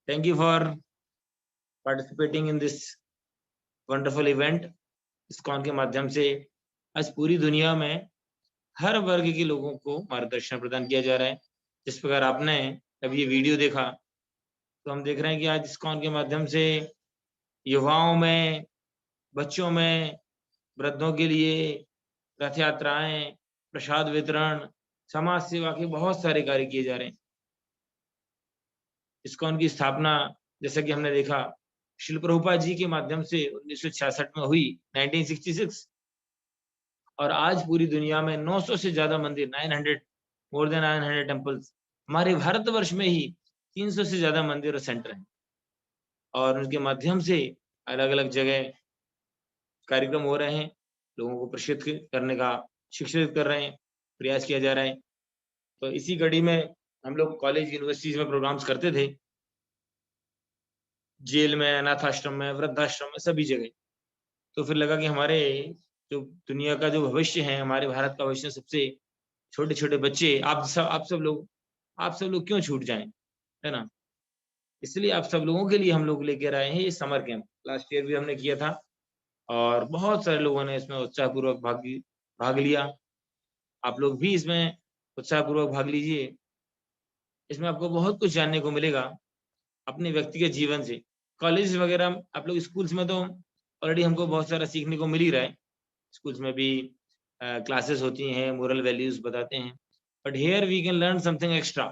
Thank you for participating in this wonderful event. ISKCON के माध्यम से आज पूरी दुनिया में हर वर्ग के लोगों को मार्गदर्शन प्रदान किया जा रहा है। जिस प्रकार आपने अभी ये वीडियो देखा, तो हम देख रहे हैं कि आज ISKCON के माध्यम से युवाओं में, बच्चों में, वृद्धों के लिए रथ यात्राएं, प्रसाद वितरण, समाज सेवा के बहुत सारे कार्य किए जा रहे हैं। ISKCON की स्थापना, जैसा कि हमने देखा, श्रील प्रभुपाद जी के माध्यम से 1966 में हुई, 1966, और आज पूरी दुनिया में 900 से ज्यादा मंदिर, 900, मोर देन 900 टेम्पल्स। हमारे भारतवर्ष में ही 300 से ज्यादा मंदिर और सेंटर हैं, और उनके माध्यम से अलग अलग जगह कार्यक्रम हो रहे हैं। लोगों को प्रशिक्षित करने का, शिक्षित कर रहे हैं, प्रयास किया जा रहा है। तो इसी कड़ी में हम लोग कॉलेज, यूनिवर्सिटीज में प्रोग्राम्स करते थे, जेल में, अनाथ आश्रम में, वृद्धाश्रम में, सभी जगह। तो फिर लगा कि हमारे जो दुनिया का जो भविष्य है, हमारे भारत का भविष्य, सबसे छोटे छोटे बच्चे, आप सब लोग क्यों छूट जाएं, है ना। इसलिए आप सब लोगों के लिए हम लोग लेकर आए हैं ये समर कैंप। लास्ट ईयर भी हमने किया था और बहुत सारे लोगों ने इसमें उत्साहपूर्वक भाग लिया। आप लोग भी इसमें उत्साहपूर्वक भाग लीजिए। इसमें आपको बहुत कुछ जानने को मिलेगा अपने व्यक्तिगत जीवन से। कॉलेज वगैरह, आप लोग स्कूल्स में तो ऑलरेडी हमको बहुत सारा सीखने को मिल ही रहा है। स्कूल्स में भी क्लासेस होती हैं, मोरल वैल्यूज बताते हैं, but here we can learn something extra.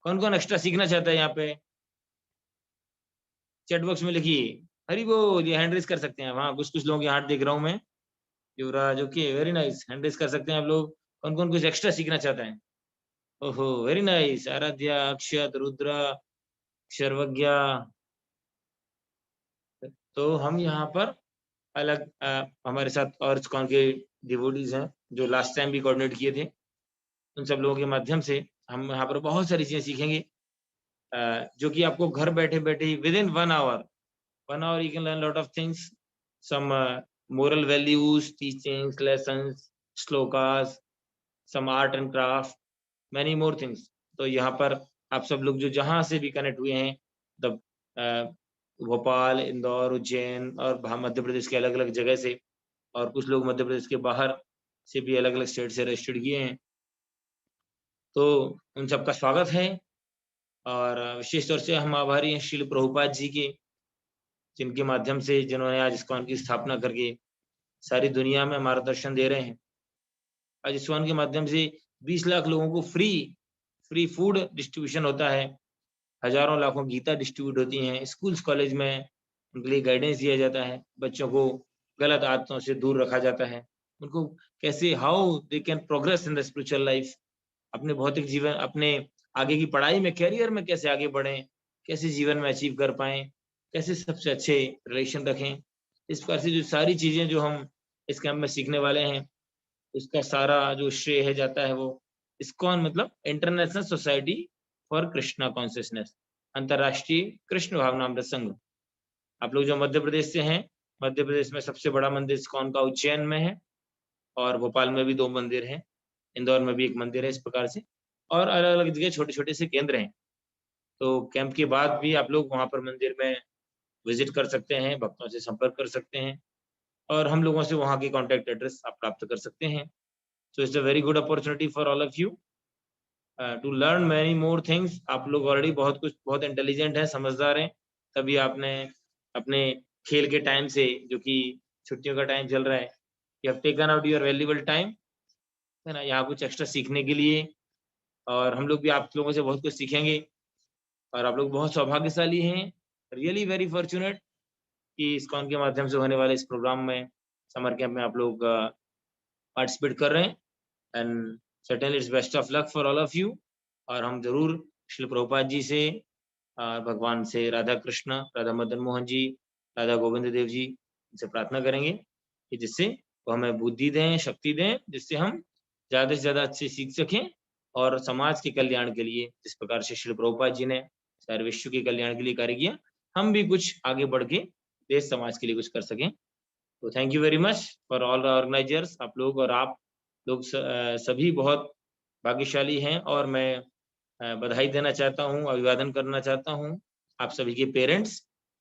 कौन कौन एक्स्ट्रा सीखना चाहता है यहाँ पे? चैट बॉक्स में लिखिए, हरी बोल, ये हैंड रेज कर सकते हैं। वहाँ कुछ लोगों के हाथ देख रहा हूँ मैं। Yuvraj, okay, very nice, hand raise कर सकते हैं आप लोग। कौन कौन कुछ एक्स्ट्रा सीखना चाहता है? ओहो, वेरी नाइस। आराध्या, अक्षत, रुद्रा, सर्वज्ञा। तो हम यहाँ पर अलग हमारे साथ और ISKCON के डिवोटीज हैं जो लास्ट टाइम भी कोऑर्डिनेट किए थे। उन सब लोगों के माध्यम से हम यहाँ पर बहुत सारी चीजें सीखेंगे, जो कि आपको घर बैठे बैठे ही with in 1 hour you can learn lot of things, some moral values, teachings, lessons, shlokas, some art and craft, many more things. तो यहाँ पर आप सब लोग जो जहाँ से भी कनेक्ट हुए हैं, द भोपाल, इंदौर, उज्जैन और मध्य प्रदेश के अलग अलग जगह से, और कुछ लोग मध्य प्रदेश के बाहर से भी अलग अलग स्टेट से रजिस्टर्ड किए हैं, तो उन सबका स्वागत है। और विशेष तौर से हम आभारी हैं श्रील प्रभुपाद जी के, जिनके माध्यम से, जिन्होंने आज ISKCON की स्थापना करके सारी दुनिया में मार्गदर्शन दे रहे हैं। आज ISKCON के माध्यम से 20 लाख लोगों को फ्री फूड डिस्ट्रीब्यूशन होता है, हजारों लाखों गीता डिस्ट्रीब्यूट होती हैं, स्कूल्स कॉलेज में उनके लिए गाइडेंस दिया जाता है, बच्चों को गलत आदतों से दूर रखा जाता है, उनको कैसे, how they can progress in the spiritual life, अपने भौतिक जीवन, अपने आगे की पढ़ाई में, कैरियर में कैसे आगे बढ़ें, कैसे जीवन में अचीव कर पाएं, कैसे सबसे अच्छे रिलेशन रखें। इस प्रकार से जो सारी चीजें जो हम इस कैंप में सीखने वाले हैं, उसका सारा जो श्रेय है जाता है वो ISKCON, मतलब international society for Krishna consciousness, अंतरराष्ट्रीय कृष्ण भावनामृत संघ। आप लोग जो मध्य प्रदेश से हैं, मध्य प्रदेश में सबसे बड़ा मंदिर ISKCON का उज्जैन में है, और भोपाल में भी 2 मंदिर हैं, इंदौर में भी 1 मंदिर है, इस प्रकार से, और अलग अलग जगह छोटे छोटे से केंद्र हैं। तो कैंप के बाद भी आप लोग वहां पर मंदिर में विजिट कर सकते हैं, भक्तों से संपर्क कर सकते हैं, और हम लोगों से वहाँ के कॉन्टैक्ट एड्रेस आप प्राप्त कर सकते हैं। So it's a very good opportunity for all of you to learn many more things. आप लोग ऑलरेडी बहुत इंटेलिजेंट हैं, समझदार हैं, तभी आपने अपने खेल के टाइम से, जो कि छुट्टियों का टाइम चल रहा है, you have taken out your valuable time, है ना, यहाँ कुछ एक्स्ट्रा सीखने के लिए। और हम लोग भी आप लोगों से बहुत कुछ सीखेंगे, और आप लोग बहुत सौभाग्यशाली हैं, रियली वेरी फॉर्चुनेट, कि ISKCON के माध्यम से होने वाले इस प्रोग्राम में, समर कैंप में आप लोग पार्टिसिपेट कर रहे हैं। And certainly it's best of luck for all of you. और हम जरूर श्री प्रभुपाद जी से, भगवान से, राधा कृष्ण, राधा मदन मोहन जी, राधा गोविंद देव जी, इनसे प्रार्थना करेंगे कि जिससे वो हमें बुद्धि दें, शक्ति दें, जिससे हम ज्यादा से ज्यादा अच्छे सीख सकें, और समाज के कल्याण के लिए, जिस प्रकार से श्री प्रभुपाद जी ने सारे विश्व के कल्याण के लिए कार्य किया, हम भी कुछ आगे बढ़ के देश समाज के लिए कुछ कर सकें। तो thank you very much for all the organisers. आप लोग और आप लोग सभी बहुत भाग्यशाली हैं, और मैं बधाई देना चाहता हूँ, अभिवादन करना चाहता हूँ आप सभी के पेरेंट्स,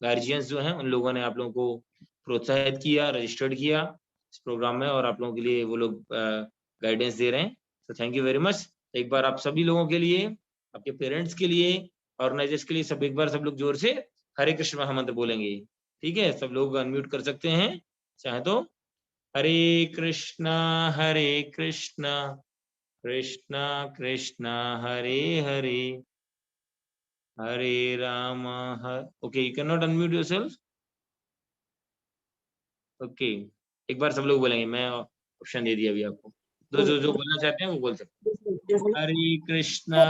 गार्जियंस जो हैं, उन लोगों ने आप लोगों को प्रोत्साहित किया, रजिस्टर्ड किया इस प्रोग्राम में, और आप लोगों के लिए वो लोग गाइडेंस दे रहे हैं। तो थैंक यू वेरी मच। एक बार आप सभी लोगों के लिए, आपके पेरेंट्स के लिए, ऑर्गेनाइजर्स के लिए सब एक बार सब लोग जोर से हरे कृष्ण महामंत्र बोलेंगे। ठीक है, सब लोग अनम्यूट कर सकते हैं चाहे तो। Hare Krishna Krishna Krishna Hare Hare, Hare Ram okay, you can not unmute yourself. Okay, एक बार सब लोग बोलेंगे, मैं ऑप्शन दे दिया अभी आपको। जो बोलना चाहते हैं वो बोल सकते हैं। हरे कृष्णा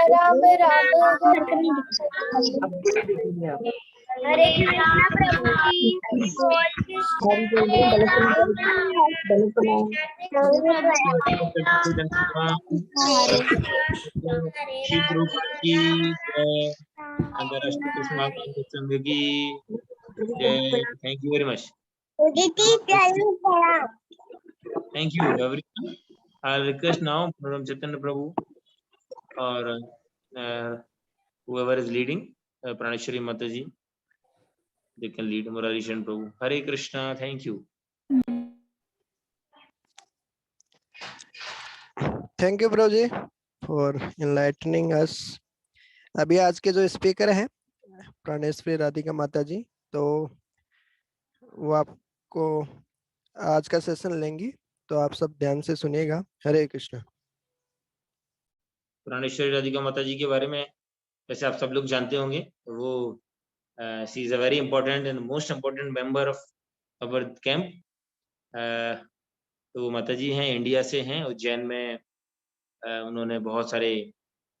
राम राम हरे कृष्णा प्रभु जी श्री प्रभुपाद की जय, अंतरराष्ट्रीय कृष्ण भावना संघ की जय। Thank you very much. Thank you everyone. I request now from Chaitanya Prabhu और whoever is leading, Praneshwari Mataji, they can lead Murari Shan Prabhu. Hare Krishna, thank you. Thank you Prabhu ji for enlightening us. अभी आज के जो speaker हैं प्राणेश्वरी राधिका माता जी, तो वो आपको आज का सेशन लेंगी, तो आप सब ध्यान से सुनिएगा। हरे कृष्ण। प्राणेश्वरी राधिका माता जी के बारे में वैसे आप सब लोग जानते होंगे, वो she is a very important and most important member of our camp. तो माता जी हैं, इंडिया से हैं, उज्जैन में उन्होंने बहुत सारे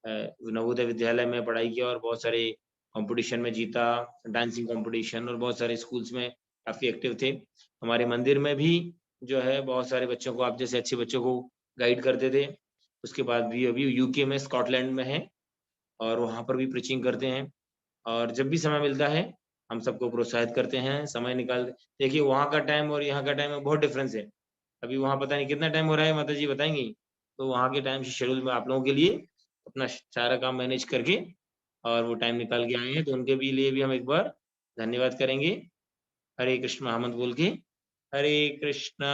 नवोदय विद्यालय में पढ़ाई किया और बहुत सारे कंपटीशन में जीता, डांसिंग कंपटीशन, और बहुत सारे स्कूल्स में काफ़ी एक्टिव थे। हमारे मंदिर में भी जो है बहुत सारे बच्चों को, आप जैसे अच्छे बच्चों को गाइड करते थे। उसके बाद भी अभी यूके में, स्कॉटलैंड में है, और वहाँ पर भी प्रीचिंग करते हैं। और जब भी समय मिलता है हम सबको प्रोत्साहित करते हैं, समय निकाल। देखिए वहाँ का टाइम और यहाँ का टाइम में बहुत डिफरेंस है। अभी वहाँ पता नहीं कितना टाइम हो रहा है, माता जी बताएंगी। तो वहाँ के टाइम से शेड्यूल में आप लोगों के लिए अपना सारा काम मैनेज करके और वो टाइम निकाल के आए हैं, तो उनके भी लिए भी हम एक बार धन्यवाद करेंगे हरे कृष्ण महामंत्र बोल के। हरे कृष्णा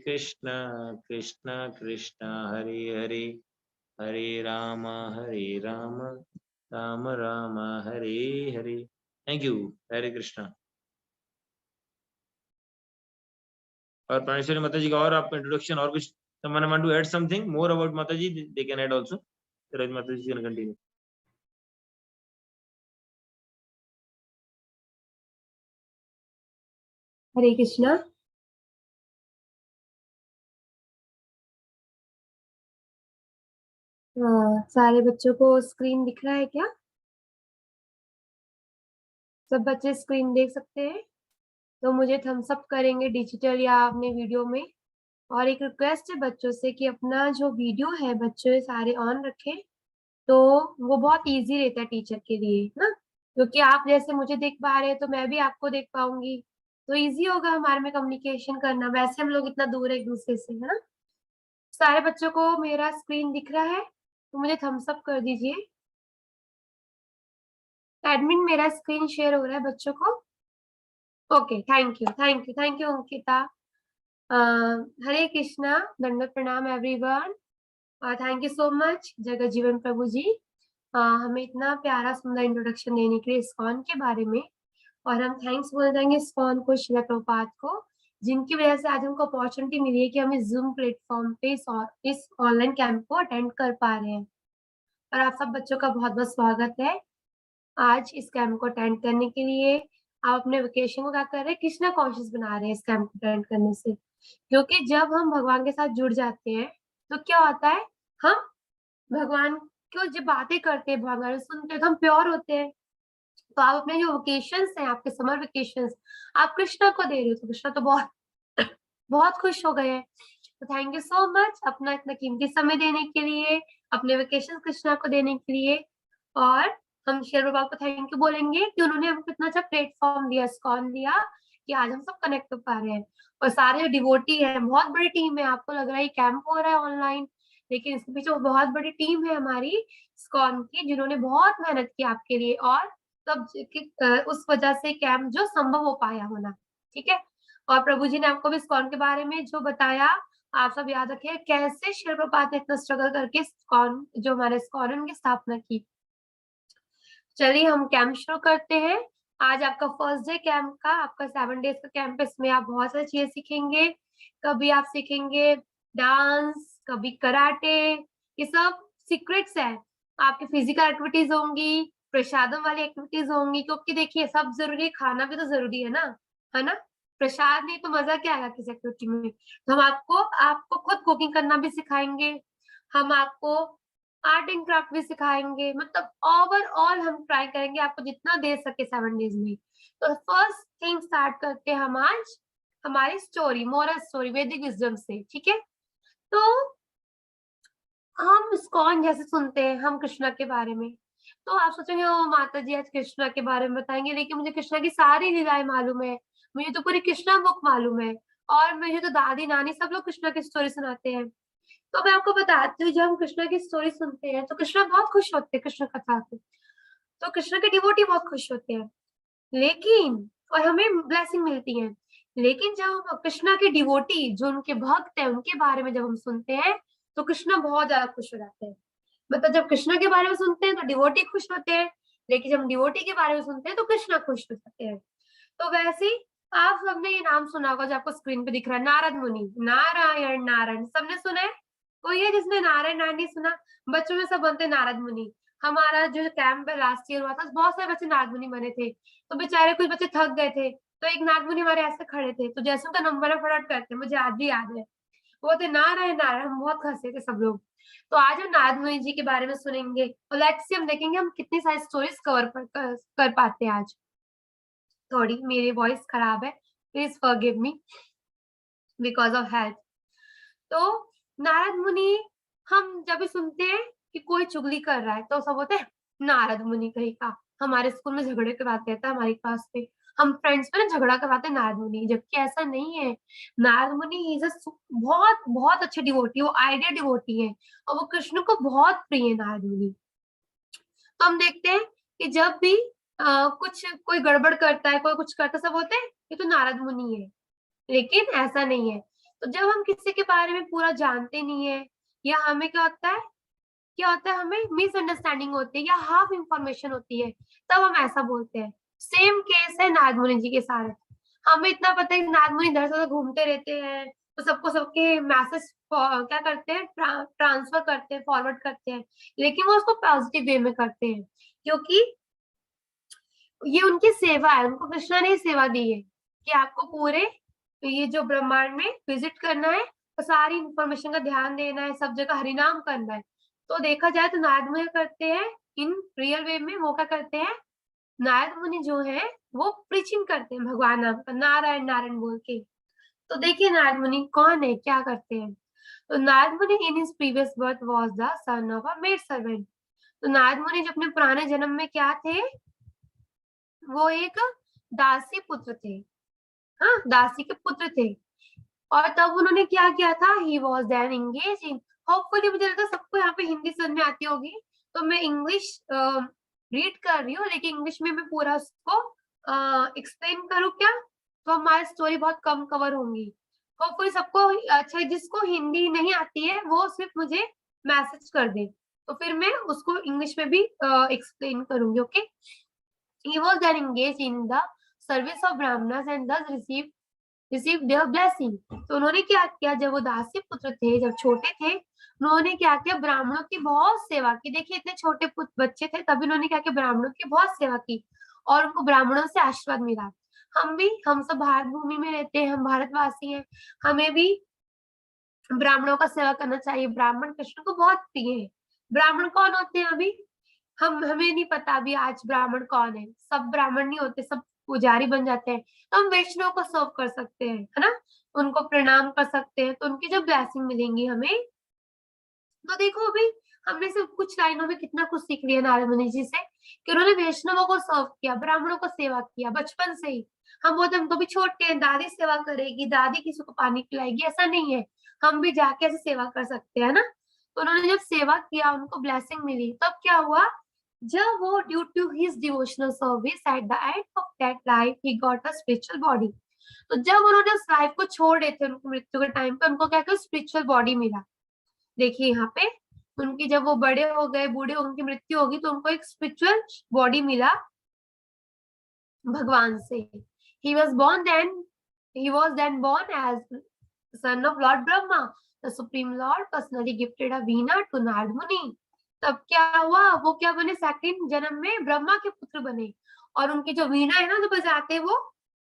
कृष्णा कृष्णा हरे हरे, हरे राम राम राम हरे हरे। Thank you. हरे कृष्णा। और प्राणेश्वरी माता जी का और आप इंट्रोडक्शन और कुछ, someone want to add something more about Mataji, they can add also. Raj Mataji can continue. हरे कृष्णा। सारे बच्चों को स्क्रीन दिख रहा है क्या? सब बच्चे स्क्रीन देख सकते हैं? तो मुझे थम्स अप करेंगे डिजिटल या अपने वीडियो में। और एक रिक्वेस्ट है बच्चों से कि अपना जो वीडियो है बच्चों सारे ऑन रखें, तो वो बहुत इजी रहता है टीचर के लिए ना, क्योंकि आप जैसे मुझे देख पा रहे हैं तो मैं भी आपको देख पाऊंगी, तो इजी होगा हमारे में कम्युनिकेशन करना। वैसे हम लोग इतना दूर है एक दूसरे से, है ना। सारे बच्चों को मेरा स्क्रीन दिख रहा है तो मुझे थम्स अप कर दीजिए। एडमिन मेरा स्क्रीन शेयर हो रहा है बच्चों को? Okay, thank you Ankita. Hare Krishna, दंडवत प्रणाम everyone. Thank you so much Jagat Jivan प्रभु जी, हमें इतना प्यारा सुंदर इंट्रोडक्शन देने के लिए इस्कॉन के बारे में। और हम थैंक्स बोल देंगे इस्कॉन को, श्रील प्रभुपाद को, जिनकी वजह से आज हमको अपॉर्चुनिटी मिली है कि हम इस जूम प्लेटफॉर्म पे इस ऑनलाइन कैंप को अटेंड कर पा रहे हैं। और आप सब बच्चों का बहुत बहुत स्वागत है आज इस कैंप को अटेंड करने के लिए। आप अपने वेकेशन को क्या कर रहे हैं? कृष्णा कॉन्शियस बना रहे हैं इस कैंप को अटेंड करने से, क्योंकि जब हम भगवान के साथ जुड़ जाते हैं तो क्या होता है, हम भगवान को जब बातें करते हैं, भगवान सुनते हैं, तो हम प्योर होते हैं। तो आप अपने जो वेकेशंस हैं, आपके समर वेकेशंस, आप कृष्णा को दे रहे हो, तो कृष्णा तो बहुत बहुत खुश हो गए हैं। तो थैंक यू सो मच अपना इतना कीमती समय देने के लिए, अपने वेकेशन कृष्णा को देने के लिए। और हम शेर बाबा को थैंक यू बोलेंगे कि उन्होंने हमको इतना अच्छा प्लेटफॉर्म दिया, स्कॉन दिया, कि आज हम सब कनेक्ट हो पा रहे हैं। और सारे जो डिवोटी है, बहुत बड़ी टीम है, आपको लग रहा है ये कैंप हो रहा है ऑनलाइन, लेकिन इसके पीछे बहुत बड़ी टीम है हमारी इस्कॉन की, जिन्होंने बहुत मेहनत की आपके लिए, और तब उस वजह से कैंप जो संभव हो पाया होना, ठीक है। और प्रभु जी ने आपको भी इस्कॉन के बारे में जो बताया, आप सब याद रखिए कैसे श्रील प्रभुपाद ने इतना स्ट्रगल करके इस्कॉन, जो हमारे इस्कॉन है, उनकी स्थापना की। चलिए हम कैंप शुरू करते हैं। आज आपका फर्स्ट डे कैंप का, आपका 7 डेज का कैंप है। इसमें आप बहुत सारी चीजें सीखेंगे। कभी आप सीखेंगे डांस, कभी कराटे, ये सब सीक्रेट्स है। आपकी फिजिकल एक्टिविटीज होंगी, प्रसादम वाली एक्टिविटीज होंगी, क्योंकि देखिए सब जरूरी है, खाना भी तो जरूरी है ना। प्रसाद नहीं तो मजा क्या आएगा किसी एक्टिविटी में। तो हम आपको खुद कुकिंग करना भी सिखाएंगे, हम आपको आर्ट एंड क्राफ्ट भी सिखाएंगे, मतलब ओवरऑल हम ट्राई करेंगे आपको जितना दे सके 7 डेज में। तो फर्स्ट थिंग स्टार्ट करते हैं हम आज हमारी स्टोरी, मोरल स्टोरी वैदिक विजडम से, ठीक है। तो हम इस्कॉन जैसे सुनते हैं हम कृष्णा के बारे में, तो आप सोचेंगे ओ माता जी आज कृष्णा के बारे में बताएंगे, लेकिन मुझे कृष्णा की सारी लीलाएं मालूम है, मुझे तो पूरी कृष्णा बुक मालूम है, और मुझे तो दादी नानी सब लोग कृष्णा की स्टोरी सुनाते हैं। तो मैं आपको बताती हूँ, जब हम कृष्णा की स्टोरी सुनते हैं तो कृष्णा बहुत खुश होते हैं कृष्ण कथा से, तो कृष्ण के डिवोटी बहुत खुश होते हैं, लेकिन और हमें ब्लेसिंग मिलती है। लेकिन जब हम कृष्णा के डिवोटी जो उनके भक्त हैं उनके बारे में जब हम सुनते हैं तो कृष्णा बहुत ज्यादा खुश हो जाते हैं। मतलब जब कृष्णा के बारे में सुनते हैं तो डिवोटी खुश होते हैं, लेकिन जब हम डिवोटी के बारे में सुनते हैं तो कृष्णा खुश हो जाते हैं। तो वैसे ही आप सबने ये नाम सुना होगा जो आपको स्क्रीन पे दिख रहा है, नारद मुनि, नारायण नारायण, सबने सुना है? कोई है जिसने नारायण नारायण नहीं सुना? बच्चों में सब बनते नारद मुनि। हमारा जो कैंप है लास्ट ईयर हुआ था, बहुत सारे बच्चे नारद मुनि बने थे, तो बेचारे कुछ बच्चे थक गए थे, तो एक नारद मुनि हमारे ऐसे खड़े थे, तो जैसे उनका नंबर है फटाफट करते, मुझे आज भी याद है, वो थे नारायण नारायण, हम बहुत हंसे थे सब लोग। तो आज हम नारद मुनि जी के बारे में सुनेंगे, और लेट्स सी हम देखेंगे हम कितनी सारी स्टोरीज कवर कर पाते हैं आज। थोड़ी मेरी वॉइस खराब है, please forgive me because of health. तो नारद मुनि, हम जब भी सुनते हैं कि कोई चुगली कर रहा है तो सब बोलते हैं नारद मुनि कहीं का। हमारे स्कूल में झगड़े करवाते थे हमारी क्लास में, हम फ्रेंड्स में ना झगड़ा करवाते हैं नारद मुनि, जबकि ऐसा नहीं है। नारद मुनि इज बहुत बहुत अच्छे डिवोटी, वो आइडिया डिवोटी है, और वो कृष्ण को बहुत प्रिय है नारद मुनि। तो हम देखते हैं कि जब भी कुछ कोई गड़बड़ करता है, कोई कुछ करता है, सब बोलते हैं ये तो नारद मुनि है, लेकिन ऐसा नहीं है। तो जब हम किसी के बारे में पूरा जानते नहीं है, या हमें क्या होता है हमें मिसअंडरस्टैंडिंग होती है या हाफ इंफॉर्मेशन होती है, तब हम ऐसा बोलते हैं। सेम केस है नारद मुनि जी के साथ। हमें इतना पता है कि नारद मुनि इधर से उधर घूमते रहते हैं, तो सबको सबके मैसेज क्या करते हैं, ट्रांसफर करते हैं, फॉरवर्ड करते हैं, लेकिन वो उसको पॉजिटिव वे में करते हैं, क्योंकि ये उनकी सेवा है, उनको कृष्णा ने सेवा दी है कि आपको पूरे ये जो ब्रह्मांड में विजिट करना है, तो सारी इंफॉर्मेशन का ध्यान देना है, सब जगह हरिनाम करना है। तो देखा जाए तो नारद मुनि करते हैं इन रियल वे में, वो क्या करते हैं, नारद मुनि जो है वो प्रीचिंग करते हैं भगवान नाम का, नारायण नारायण बोल के। तो देखिए नारद मुनि कौन है, क्या करते हैं। तो नारद मुनि in his previous birth was the son of a maid servant. तो नारद मुनि जो अपने पुराने जन्म में क्या थे, वो एक दासी पुत्र थे, हाँ दासी के पुत्र थे। और तब उन्होंने क्या किया था, he was then engage in, hopefully मुझे लगता है सबको यहाँ पे हिंदी समझ में आती होगी, तो मैं इंग्लिश रीड कर रही हूँ, लेकिन इंग्लिश में मैं पूरा उसको एक्सप्लेन करूँ क्या, तो हमारी स्टोरी बहुत कम कवर होंगी। होपफुली सबको अच्छा, जिसको हिंदी नहीं आती है वो सिर्फ मुझे मैसेज कर दे, तो फिर मैं उसको इंग्लिश में भी एक्सप्लेन करूंगी, okay. He was then engaged in the service of Brahmanas and thus received their blessing. तो उन्होंने क्या किया, जब वो दासी पुत्र थे, जब छोटे थे, उन्होंने क्या किया, ब्राह्मणों की बहुत सेवा की। देखिए इतने छोटे बच्चे थे तभी उन्होंने क्या किया, ब्राह्मणों की बहुत सेवा की, और उनको ब्राह्मणों से आशीर्वाद मिला। हम सब भारत भूमि में रहते हैं, हम भारतवासी हैं, हमें भी ब्राह्मणों का सेवा करना चाहिए। ब्राह्मण कृष्ण को बहुत प्रिय है। ब्राह्मण कौन होते हैं अभी हमें नहीं पता अभी आज ब्राह्मण कौन है, सब ब्राह्मण नहीं होते, सब पुजारी बन जाते हैं। तो हम वैष्णव को सर्व कर सकते हैं, है ना, उनको प्रणाम कर सकते हैं, तो उनकी जब ब्लेसिंग मिलेंगी हमें। तो देखो अभी हमने सिर्फ कुछ लाइनों में कितना कुछ सीख लिया नारद मुनि जी से कि उन्होंने वैष्णवों को सर्व किया, ब्राह्मणों को सेवा किया बचपन से ही। हम बोलते हमको भी छोटे हैं, दादी सेवा करेगी, दादी किसी को पानी पिलाएगी, ऐसा नहीं है। हम भी जाके ऐसे सेवा कर सकते हैं ना। तो उन्होंने जब सेवा किया, उनको ब्लेसिंग मिली, तब क्या हुआ, जब वो due to his devotional service at the end of that life he got a spiritual body. तो जब उन्होंने उस लाइफ को छोड़ रहे थे, उनको मृत्यु के टाइम पे उनको क्या क्या स्पिरिचुअल बॉडी मिला। देखिए यहाँ पे उनकी जब वो बड़े हो गए, बूढ़े, उनकी मृत्यु होगी, तो उनको एक स्पिरिचुअल बॉडी मिला भगवान से। he was then born as son of Lord Brahma. The Supreme Lord personally gifted a veena to Narad Muni. तब क्या हुआ, वो क्या बने, सेकंड जन्म में ब्रह्मा के पुत्र बने। और उनकी जो वीणा है ना जो बजाते, वो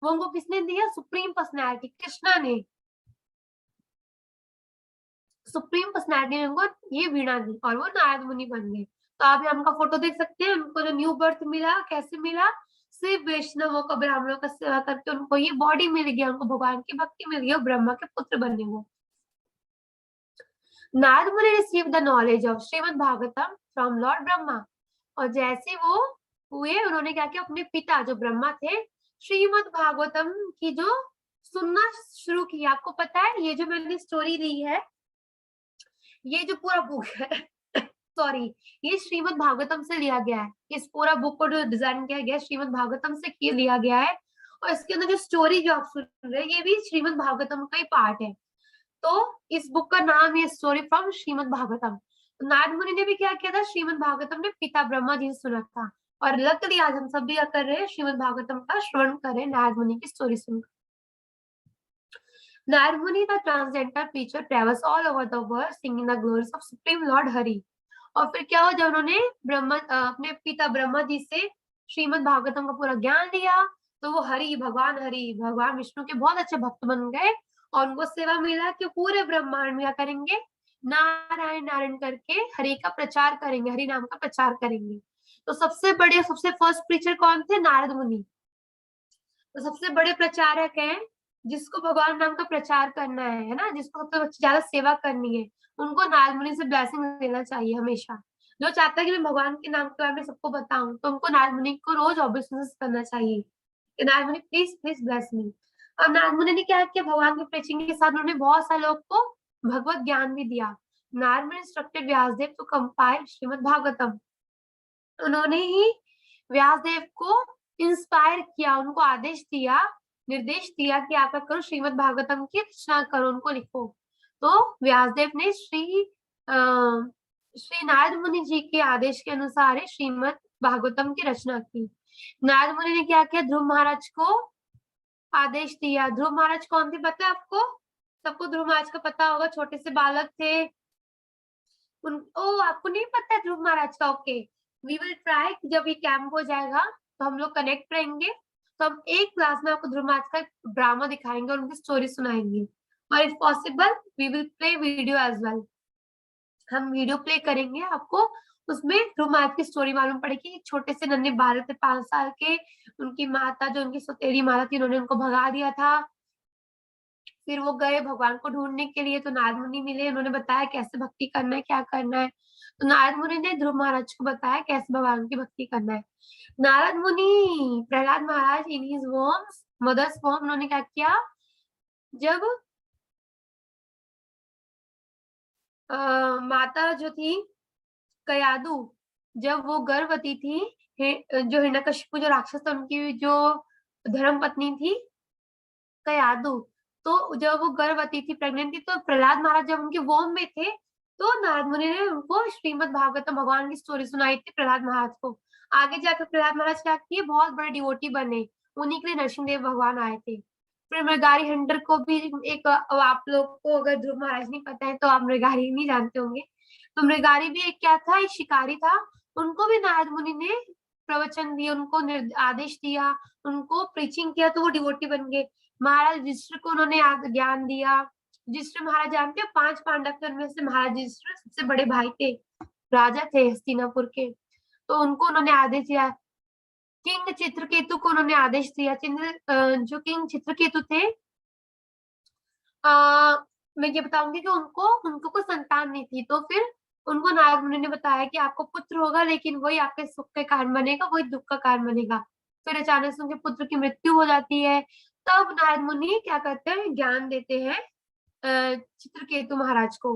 उनको किसने दिया, सुप्रीम पर्सनैलिटी कृष्णा ने, सुप्रीम पर्सनैलिटी ने उनको ये वीणा दी और वो नारद मुनि बन गए। तो आप यहाँ उनका फोटो देख सकते हैं। उनको जो न्यू बर्थ मिला, कैसे मिला, सिर्फ वैष्णवों का, ब्राह्मणों का सेवा करके उनको ये बॉडी मिल गया, उनको भगवान की भक्ति मिल गई और ब्रह्मा के पुत्र बने वो। नारद मुनि receive the knowledge of Shrimad Bhagavatam from Lord Brahma. और जैसे वो हुए, उन्होंने क्या किया, अपने पिता जो ब्रह्मा थे, श्रीमद् भागवतम की जो सुनना शुरू किया। आपको पता है ये जो मैंने स्टोरी दी है, ये जो पूरा बुक है सॉरी, ये श्रीमद् भागवतम से लिया गया है। इस पूरा बुक को जो डिजाइन किया गया है श्रीमद् भागवतम से लिया गया है। और इसके अंदर जो स्टोरी जो आप सुन रहे हैं, ये भी श्रीमद् भागवतम का ही पार्ट है। तो इस बुक का नाम है स्टोरी फ्रॉम श्रीमद् भागवतम। नारद मुनि ने भी क्या किया था, श्रीमद् भागवतम ने पिता ब्रह्मा जी से सुना था। और लकीली आज हम सब भी क्या कर रहे हैं, श्रीमद् भागवतम का श्रवण कर रहे हैं नारद मुनि की स्टोरी सुनकर। Narad Muni the transgender preacher travels all over the world singing the glories of supreme lord Hari. और फिर क्या हुआ, जब उन्होंने अपने पिता ब्रह्मा जी से श्रीमद् भागवतम का पूरा ज्ञान लिया, तो वो हरि भगवान विष्णु के बहुत अच्छे भक्त बन गए। और उनको सेवा मिला कि पूरे ब्रह्मांड में क्या करेंगे, नारायण नारायण करके हरि का प्रचार करेंगे, हरि नाम का प्रचार करेंगे। तो सबसे फर्स्ट प्रीचर कौन थे, नारद मुनि। तो सबसे बड़े प्रचारक हैं, जिसको भगवान नाम का प्रचार करना है ना, जिसको सबसे ज्यादा सेवा करनी है, उनको नारद मुनि से ब्लेसिंग लेना चाहिए हमेशा। जो चाहता है कि मैं भगवान के नाम के बारे में सबको बताऊं, तो उनको नारद मुनि को रोज ऑब्जेक्शंस करना चाहिए कि नारद मुनि प्लीज ब्लेस मी। और नारद मुनि ने क्या किया, भगवान की प्रीचिंग के साथ उन्होंने बहुत सारे लोग को भगवत ज्ञान भी दिया। Narad Muni instructed Vyasdev to compile Shrimad Bhagavatam. उन्होंने ही व्यासदेव को इंस्पायर किया, उनको आदेश दिया, निर्देश दिया कि आकर करो श्रीमद् भागवतम की रचना करो, उनको लिखो। तो व्यासदेव ने श्री नारद मुनि जी के आदेश के अनुसार श्रीमद् भागवतम की रचना की। नारद मुनि ने क्या किया, ध्रुव महाराज को आदेश दिया। ध्रुव महाराज कौन थे पता है आपको, सबको ध्रुव महाराज का पता होगा, छोटे से बालक थे। आपको नहीं पता है ध्रुव महाराज का, ओके, वी विल ट्राई, जब ये कैंप हो जाएगा तो हम लोग कनेक्ट रहेंगे, तो हम एक क्लास में आपको ध्रुव महाराज का ड्रामा दिखाएंगे और उनकी स्टोरी सुनाएंगे। और if possible we will play video as well, हम वीडियो प्ले करेंगे आपको, उसमें ध्रुव महाराज की स्टोरी मालूम पड़ेगी। छोटे से नन्हे बालक थे, 5 साल के, उनकी माता जो उनकी सौतेली माता थी, उन्होंने उनको भगा दिया था। फिर वो गए भगवान को ढूंढने के लिए, तो नारद मुनि मिले, उन्होंने बताया कैसे भक्ति करना है, क्या करना है। तो नारद मुनि ने ध्रुव महाराज को बताया कैसे भगवान की भक्ति करना है। नारद मुनि, प्रहलाद महाराज in his worms mother's warm, उन्होंने क्या किया, जब माता जो थी कयादु, जब वो गर्भवती थी, जो हिरण्यकशिपु जो राक्षस था, उनकी जो धर्म पत्नी थी कयादु, तो जब वो गर्भवती थी, प्रेग्नेंट थी, तो प्रहलाद महाराज जब उनके वोम में थे, तो नारद मुनि ने उनको श्रीमद् भागवतम भगवान की स्टोरी सुनाई थी प्रहलाद महाराज को। आगे जाकर प्रहलाद महाराज क्या किए, बहुत बड़े डिवोटी बने, उन्हीं के लिए नरसिंहदेव भगवान आए थे। फिर मृगारी हंटर को भी एक, आप लोग को अगर ध्रुव महाराज नहीं पता है तो आप मृगारी नहीं जानते होंगे, तो मृगारी भी एक क्या था, एक शिकारी था। उनको भी नारद मुनि ने प्रवचन दिए, उनको आदेश दिया, उनको प्रीचिंग किया, तो वो डिवोटी बन गए। महाराज युधिष्ठिर को उन्होंने ज्ञान दिया। युधिष्ठिर महाराज जानते हो, 5 पांडव के उनमें से महाराज युधिष्ठिर सबसे बड़े भाई थे, राजा थे हस्तिनापुर के, तो उनको उन्होंने आदेश दिया। किंग चित्रकेतु को उन्होंने आदेश दिया। जो किंग चित्रकेतु थे, मैं ये बताऊंगी कि उनको कोई संतान नहीं थी, तो फिर उनको नारद मुनि ने बताया कि आपको पुत्र होगा, लेकिन वही आपके सुख के कारण बनेगा, वही दुख का कारण बनेगा। फिर अचानक से उनके पुत्र की मृत्यु हो जाती है। तब नारद मुनि क्या करते हैं, ज्ञान देते हैं चित्रकेतु महाराज को।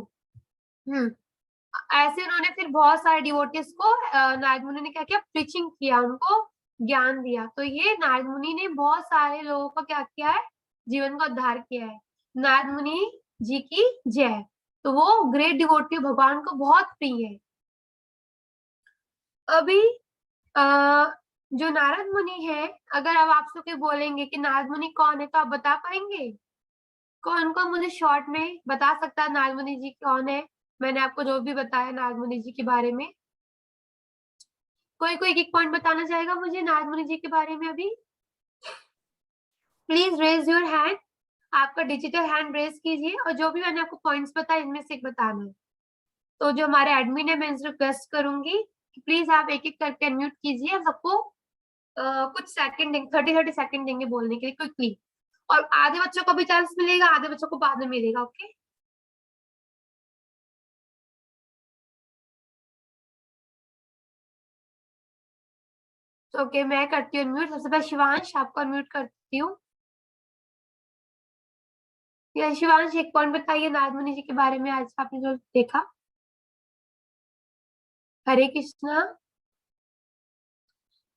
ऐसे उन्होंने फिर बहुत सारे डिवोटीज को नारद मुनि ने क्या किया, प्रीचिंग किया, उनको ज्ञान दिया। तो ये नारद मुनि ने बहुत सारे लोगों का क्या किया है, जीवन का उद्धार किया है। नारद मुनि जी की जय। तो वो ग्रेट डिवोटी भगवान को बहुत प्रिय है। अभी जो नारद मुनि है, अगर अब आप सबके बोलेंगे कि नारद मुनि कौन है, तो आप बता पाएंगे? कौन कौन मुझे शॉर्ट में बता सकता है नारद मुनि जी कौन है? मैंने आपको जो भी बताया नारद मुनि जी के बारे में, कोई कोई एक पॉइंट बताना चाहेगा मुझे नारद मुनि जी के बारे में? अभी प्लीज रेज योर हैंड, आपका डिजिटल हैंड रेज कीजिए, और जो भी मैंने आपको पॉइंट्स बताए इनमें से एक बताना है। तो जो हमारे एडमिन है, मैं इनसे रिक्वेस्ट करूंगी कि प्लीज आप एक एक करके अनम्यूट कीजिए, सबको कुछ सेकंड देंगे, 30 सेकंड देंगे बोलने के लिए क्विकली। और आधे बच्चों को भी चांस मिलेगा, आधे बच्चों को बाद में मिलेगा। ओके, ओके मैं करती हूँ अनम्यूट। सबसे पहले शिवांश, आपको अनम्यूट करती हूँ। या शिवांश, एक पॉइंट बताइए नारद मुनि जी के बारे में आज आपने जो देखा। हरे कृष्णा।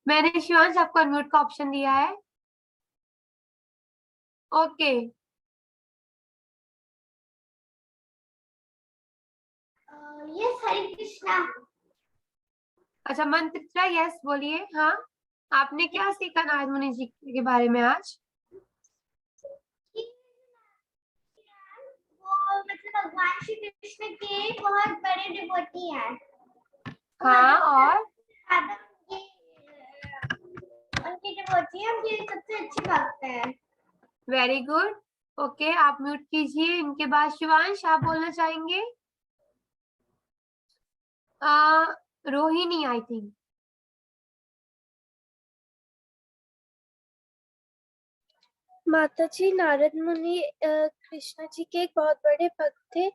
मैंने शिवांश आपको अनम्यूट का ऑप्शन दिया है। ओके, यस हरे कृष्णा। अच्छा मंत्रित्रा, यस बोलिए। हाँ, आपने क्या सीखा नारद मुनि जी के बारे में आज? वो मतलब भगवान श्री कृष्ण के बहुत बड़े डिवोटी हैं। हाँ, और उनकी डिवोटी है, उनके सबसे अच्छे भक्त हैं। Very good. ओके, आप म्यूट कीजिए। इनके बाद शिवांश, आप बोलना चाहेंगे? Rohini, I think. माता जी, नारद मुनि कृष्ण जी के एक बहुत बड़े भक्त थे,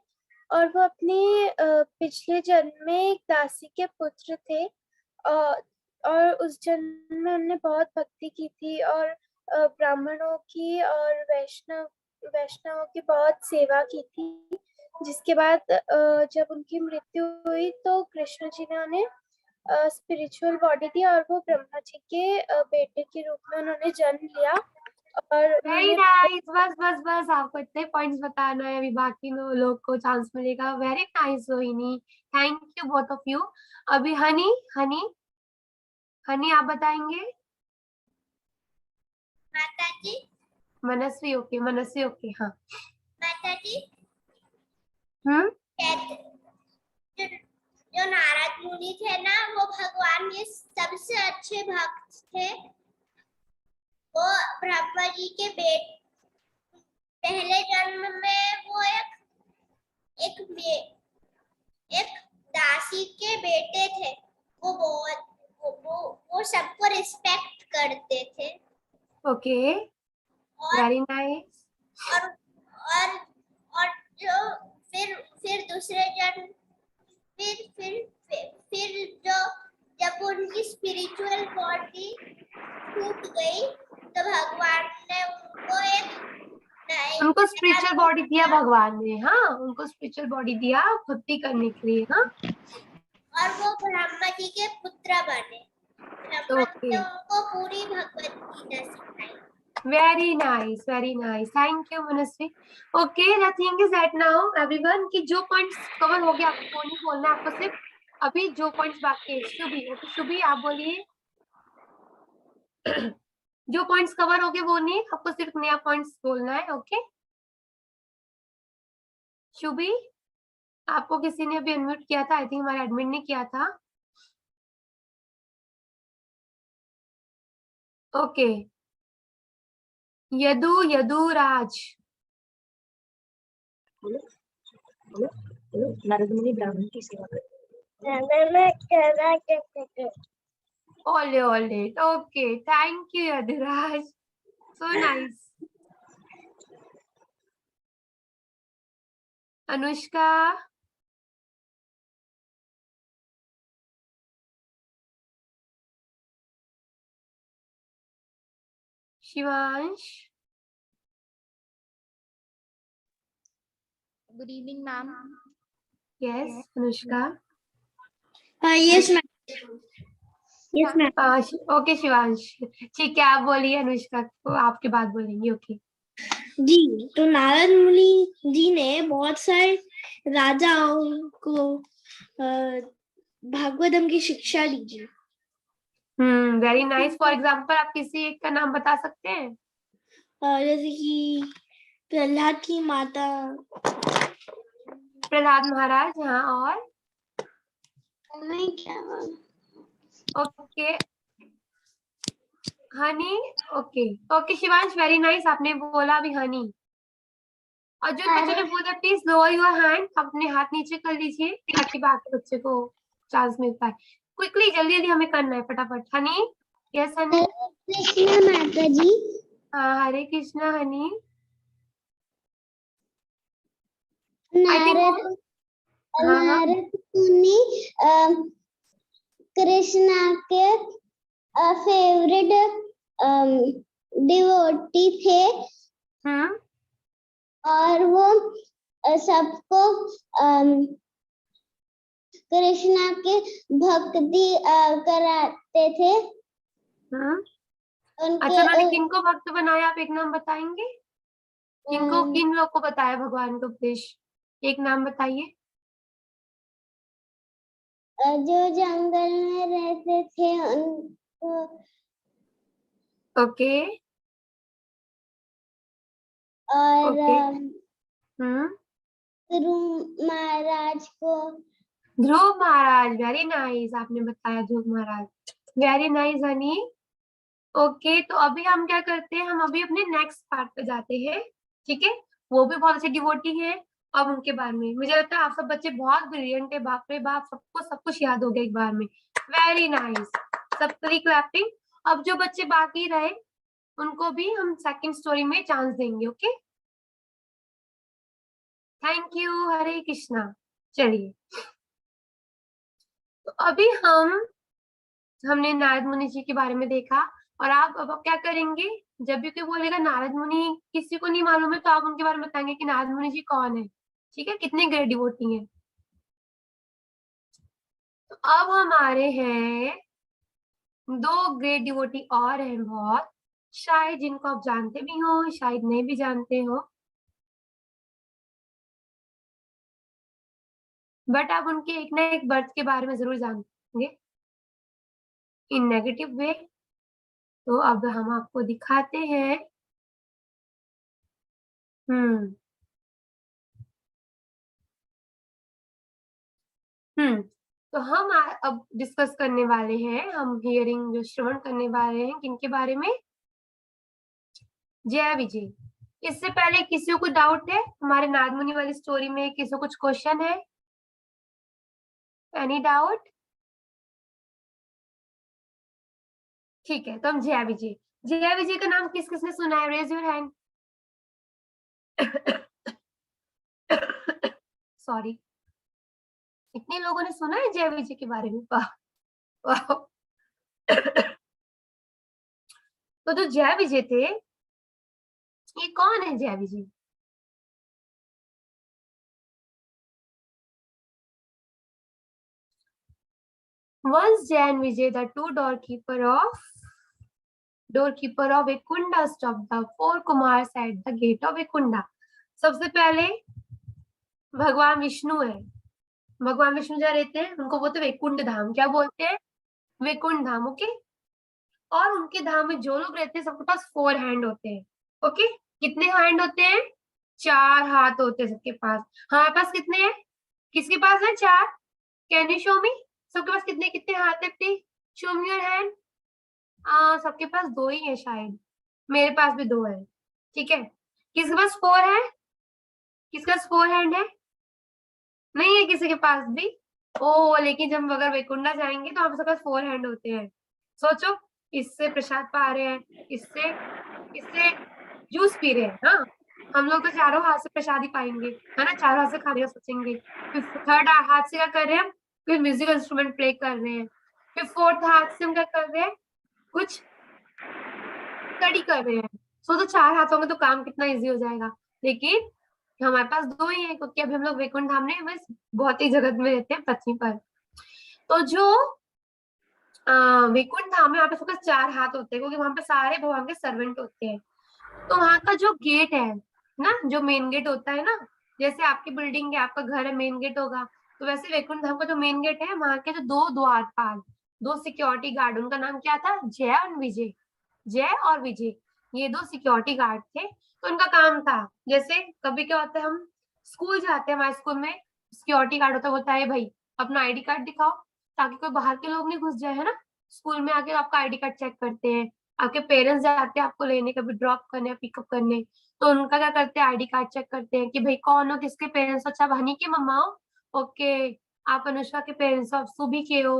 और वो अपने पिछले जन्म में एक दासी के पुत्र थे, और उस जन्म में उन्होंने बहुत भक्ति की थी, और ब्राह्मणों की और वैष्णवों की बहुत सेवा की थी। जिसके बाद जब उनकी मृत्यु हुई तो कृष्ण जी ने उन्हें स्पिरिचुअल बॉडी दी, और वो ब्रह्मा जी के बेटे के रूप में उन्होंने जन्म लिया। और वेरी नाइस, बस बस बस, आपको इतने पॉइंट्स बताना है, अभी बाकी लोग को चांस मिलेगा। Very nice Rohini, thank you both of you. अभी हनी, हनी आप बताएंगे? माता जी, मनस्वी, ओके मनस्वी, ओके हाँ। माता जी, जो नारद मुनि थे ना, वो भगवान के सबसे अच्छे भक्त थे। वो ब्रह्मा जी के पहले जन्म में वो एक दासी के बेटे थे। वो सबको रिस्पेक्ट करते थे। Okay, very nice. और जो फिर दूसरे जन्म फिर जो जब उनकी स्पिरिचुअल बॉडी टूट गई तो भगवान ने उनको स्पिरिचुअल बॉडी दिया भगवान ने। हाँ, उनको स्पिरिचुअल बॉडी दिया भक्ति करने के लिए। हाँ, और वो ब्रह्मा जी के पुत्र बने। ब्रह्मा जी ने उनको पूरी भगवत गीता सिखाई। Very nice, very nice, thank you Manasvi. Okay, the thing is that now everyone कि जो पॉइंट्स कवर हो गया आपको नहीं बोलना, आपको सिर्फ अभी जो पॉइंट्स बाकी है। शुभी, ओके शुभी आप बोलिए। जो पॉइंट्स कवर हो गए वो नहीं, आपको सिर्फ नया पॉइंट्स बोलना है। ओके शुभी, आपको किसी ने अभी अनम्यूट किया था, आई थिंक हमारे एडमिन ने किया था। ओके, यदुराज। नारद मुनि ब्राह्मण की सेवा करते। All right. Okay, thank you Yaduraj, so nice. Anushka, Shivansh. Good evening ma'am. Yes Anushka. Yes ma'am. Yes ma'am. Okay Shivansh, ठीक है, आप बोलिए, अनुष्का को आपके बाद बोलेंगे। ओके जी, तो नारद मुनि जी ने बहुत सारे राजाओं को भागवतम की शिक्षा दी। Very nice. फॉर एग्जांपल आप किसी एक का नाम बता सकते हैं? जैसे कि प्रहलाद की माता, प्रहलाद महाराज, हाँ, और नहीं क्या, okay Honey. Okay okay Shivansh, very nice, आपने बोला अभी हनी। और जो बच्चों ने बोला प्लीज लोअर योर हैंड, अपने हाथ नीचे कर लीजिए ताकि बाकी बच्चे को चांस मिल पाए। क्विकली, जल्दी जल्दी हमें करना है, फटाफट। हनी, यस हनी। कृष्ण माता जी। हाँ, हरे कृष्णा हनी। नारद मुनि कृष्णा के फेवरेट डिवोटी थे। और वो सबको कृष्णा की भक्ति कराते थे। अच्छा, उन्होंने किनको भक्त बनाया, आप एक नाम बताएंगे? किनको, किन लोग को बताया भगवान का उपदेश? एक नाम बताइए। जो जंगल में रहते थे उनको। ओके और ध्रुव महाराज को। ध्रुव महाराज, वेरी नाइस, आपने बताया ध्रुव महाराज, वेरी नाइस हनी। ओके, तो अभी हम क्या करते हैं, हम अभी अपने नेक्स्ट पार्ट पे जाते हैं, ठीक है? वो भी बहुत अच्छे डिवोटी हैं। अब उनके बारे में मुझे लगता है आप सब बच्चे बहुत ब्रिलियंट है, बाप रे बाप, सबको सब कुछ याद हो गया एक बार में। वेरी नाइस, सबकी क्लैपिंग। अब जो बच्चे बाकी रहे उनको भी हम सेकंड स्टोरी में चांस देंगे। Okay, thank you, Hare Krishna. चलिए, तो अभी हमने नारद मुनि जी के बारे में देखा, और आप अब क्या करेंगे, जब भी कोई बोलेगा नारद मुनि, किसी को नहीं मालूम है, तो आप उनके बारे में बताएंगे कि नारद मुनि जी कौन है, ठीक है? कितने ग्रेट डिवोटी हैं। तो अब हमारे हैं दो ग्रेट डिवोटी और हैं बहुत, शायद जिनको आप जानते भी हो, शायद नहीं भी जानते हो, बट आप उनके एक ना एक बर्थ के बारे में जरूर जानेंगे इन नेगेटिव वे। तो अब हम आपको दिखाते हैं। तो हम अब डिस्कस करने वाले हैं, हम हियरिंग जो श्रवण करने वाले हैं किनके बारे में? जय विजय। इससे पहले किसी को कुछ डाउट है हमारे नारद मुनि वाली स्टोरी में? किसी को कुछ क्वेश्चन है? Any doubt? ठीक है, तो हम जय विजय। जय विजय का नाम किस किसने सुना है? Raise your hand. सॉरी, इतने लोगों ने सुना है जय विजय के बारे में? वाह। तो जो जय विजय थे, ये कौन है जय विजय? Once Jay and Vijay, the two doorkeeper of Vikunda, stopped the four Kumars at the gate of Vikunda. सबसे पहले भगवान विष्णु है, भगवान विष्णु जहाँ रहते हैं उनको बोलते हैं वैकुंठ धाम। क्या बोलते हैं? वैकुंठ धाम। ओके, और उनके धाम में जो लोग रहते हैं सबके पास 4 हैंड होते हैं। ओके, कितने हैंड होते हैं? 4 हाथ होते हैं सबके पास। हमारे पास कितने हैं? किसके पास है? 4। कैन यू शो मी? सबके पास कितने कितने हाथ है? Please show me your hand. सबके पास 2 ही है शायद, मेरे पास भी 2 है, ठीक है? किसके पास 4 है? किसके पास 4 हैंड है? नहीं है किसी के पास भी। ओ, लेकिन जब अगर वैकुंठा जाएंगे तो हम सबके पास 4 हैंड होते हैं। सोचो, इससे प्रसाद पा रहे हैं, इससे जूस पी रहे हैं। हाँ, हम लोग तो चारों हाथ से प्रसाद ही पाएंगे, है ना? चारों हाथ से खाने का सोचेंगे। फिर थर्ड हाथ से क्या कर रहे हैं? फिर म्यूजिकल इंस्ट्रूमेंट प्ले कर रहे हैं। फिर फोर्थ हाथ से हम क्या कर रहे हैं? कुछ स्टडी कर रहे हैं। तो 4 हाथ होंगे तो काम कितना इजी हो जाएगा, लेकिन हमारे पास 2 ही है, क्योंकि अभी हम लोग वैकुंठ धाम में बस भौतिक जगत में रहते हैं पृथ्वी पर। तो जो वैकुंठ धाम में वहाँ पे सबके 4 हाथ होते हैं, क्योंकि वहां पे सारे भगवान के सर्वेंट होते हैं। तो वहां का जो गेट है ना, जो मेन गेट होता है ना, जैसे आपकी बिल्डिंग है, आपका घर है, मेन गेट होगा, तो वैसे वैकुंठ धाम का जो मेन गेट है, वहां के जो 2 द्वारपाल, 2 सिक्योरिटी गार्ड, उनका नाम क्या था, जय और विजय। जय और विजय, ये 2 सिक्योरिटी गार्ड थे। तो उनका काम था, जैसे कभी क्या होता है, हम स्कूल जाते हैं, हमारे स्कूल में सिक्योरिटी गार्ड होता है, बोलता है भाई अपना आईडी कार्ड दिखाओ, ताकि कोई बाहर के लोग नहीं घुस जाए, है ना। स्कूल में आके आपका आईडी कार्ड चेक करते हैं, आपके पेरेंट्स जाते हैं आपको लेने, कभी ड्रॉप करने, पिकअप करने, तो उनका क्या करते हैं, आईडी कार्ड चेक करते हैं कि भाई कौन हो, किसके पेरेंट्स हो। अच्छा, भानी की मम्मा हो, ओके, आप अनुष्का के पेरेंट्स हो, आप सुभी के हो,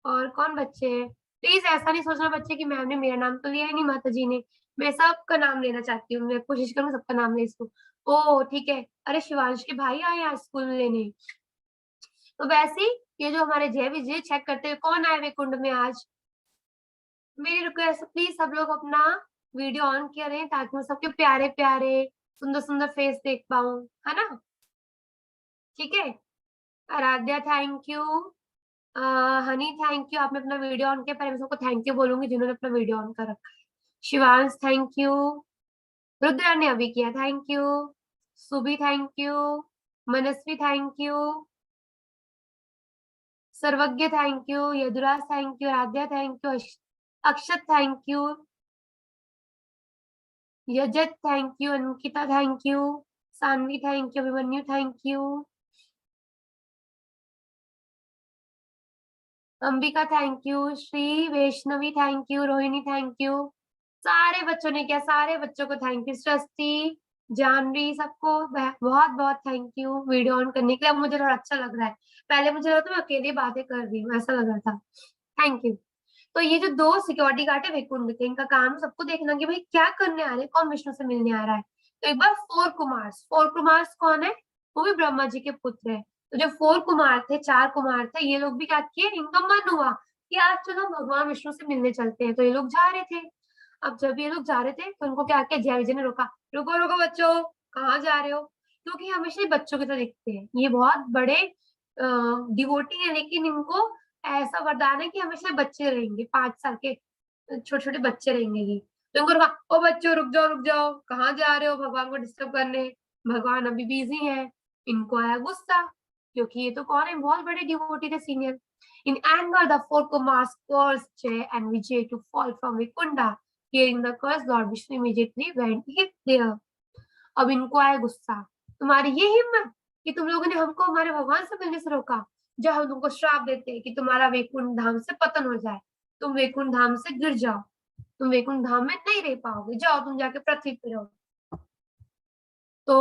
और कौन बच्चे हैं। प्लीज ऐसा नहीं सोचना बच्चे कि मैम ने मेरा नाम तो लिया ही नहीं, माता जी ने, मैं सबका नाम लेना चाहती हूँ, मैं कोशिश करूँ सबका नाम ले इसको। ओ ठीक है, अरे शिवांश के भाई आए आज स्कूल में लेने। तो वैसे ही ये जो हमारे जय विजय चेक करते हुए कौन आए वे कुंड में आज। मेरी रिक्वेस्ट, प्लीज सब लोग अपना वीडियो ऑन करें, ताकि मैं सबके प्यारे प्यारे सुंदर सुंदर फेस देख पाऊं, है ना। ठीक है, Aaradhya thank you, honey thank you, आपने अपना वीडियो ऑन किया, पहले मैं सबको थैंक यू बोलूंगी जिन्होंने अपना वीडियो ऑन कर रखा है। शिवांश थैंक यू, रुद्र ने अभी किया thank you, Subi thank you, Manasvi thank you, Sarvagya thank you, Yaduraj thank you, Aaradhya thank you, Akshat thank you, Yajat thank you, Ankita thank you, Saanvi thank you, Abhimanyu thank you, Ambika thank you, Shri Vaishnavi thank you, Rohini thank you. सारे बच्चों ने किया, सारे बच्चों को थैंक यू, सृष्टि, जानवी, सबको बहुत बहुत थैंक यू वीडियो ऑन करने के लिए। अब मुझे थोड़ा अच्छा लग रहा है, पहले मुझे लगा था मैं अकेली बातें कर रही हूँ, ऐसा लग रहा था। Thank you. तो ये जो 2 सिक्योरिटी गार्ड है वैकुंठ के, इनका काम सबको देखना कि भाई क्या करने आ रहे हैं, कौन विष्णु से मिलने आ रहा है। तो एक बार 4 कुमार कौन है, वो भी ब्रह्मा जी के पुत्र है। तो जो 4 कुमार थे, 4 कुमार थे, ये लोग भी क्या किए, इनका मन हुआ कि आज चलो भगवान विष्णु से मिलने चलते हैं, तो ये लोग जा रहे थे। अब जब ये लोग जा रहे थे तो उनको क्या किया, जय विजय ने रोका, रुको रुको बच्चों, कहाँ जा रहे हो, क्योंकि हमेशा ही बच्चों की तरह दिखते हैं, ये बहुत बड़े डिवोटी है, लेकिन इनको ऐसा वरदान है कि हमेशा बच्चे रहेंगे, 5 साल के छोटे छोटे बच्चे रहेंगे ये। तो इनको रुका, ओ बच्चों रुक जाओ, कहाँ जा रहे हो भगवान को डिस्टर्ब करने, भगवान अभी बिजी है। इनको आया गुस्सा, क्योंकि ये तो कौन है, बहुत बड़े डिवोटी थे, senior. In anger, the 4 Kumars cursed Jay and Vijay to fall from Vikunda. Hearing the curse, Lord Vishnu immediately went there. अब इनको आया गुस्सा, तुम्हारी ये हिम्मत कि तुम लोगों ने हमको हमारे भगवान से मिलने से रोका, जब हम तुमको श्राप देते हैं कि तुम्हारा वैकुंठ धाम से पतन हो जाए, तुम वैकुंठ धाम से गिर जाओ, तुम वैकुंठ धाम में नहीं रह पाओगे, जाओ तुम जाके पृथ्वी पे रहो। तो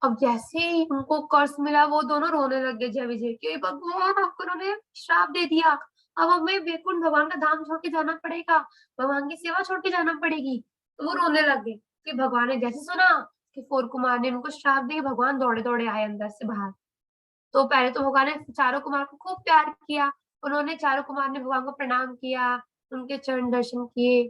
अब जैसे ही उनको कर्ज मिला, वो दोनों रोने लग गए जय विजय के, भगवान आपको उन्होंने श्राप दे दिया, अब हमें वैकुंठ भगवान का धाम छोड़ के जाना पड़ेगा, भगवान की सेवा छोड़ के जाना पड़ेगी। तो वो रोने लग गए। फिर भगवान ने जैसे सुना कि 4 कुमार ने उनको श्राप दिया, भगवान दौड़े दौड़े आए अंदर से बाहर। तो पहले तो भगवान ने 4 कुमार को खूब प्यार किया, उन्होंने 4 कुमार ने भगवान को प्रणाम किया, उनके चरण दर्शन किए।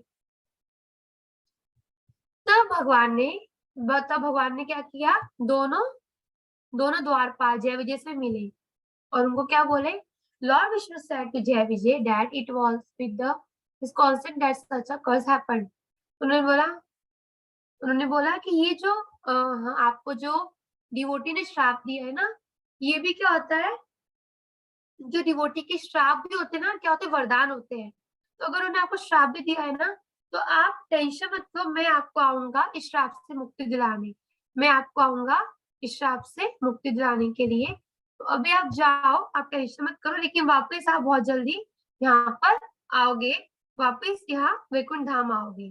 तब भगवान ने क्या किया, दोनों द्वारपाल जय विजय से मिले और उनको क्या बोले, लॉर्ड विष्णु said to जय विजय that it was with the his consent that such a curse happened. उन्होंने बोला कि ये जो आपको जो डिवोटी ने श्राप दिया है ना, ये भी क्या होता है, जो डिवोटी के श्राप भी होते हैं ना, क्या होते हैं, वरदान होते हैं। तो अगर उन्होंने आपको श्राप भी दिया है ना, तो आप टेंशन मत लो, मैं आपको आऊंगा इस श्राप से मुक्ति दिलाने, मैं आपको आऊंगा इस श्राप से मुक्ति दिलाने के लिए। तो अभी आप जाओ, आप टेंशन मत करो, लेकिन वापस आप बहुत जल्दी यहाँ पर आओगे, वापस यहाँ वैकुंठ धाम आओगे।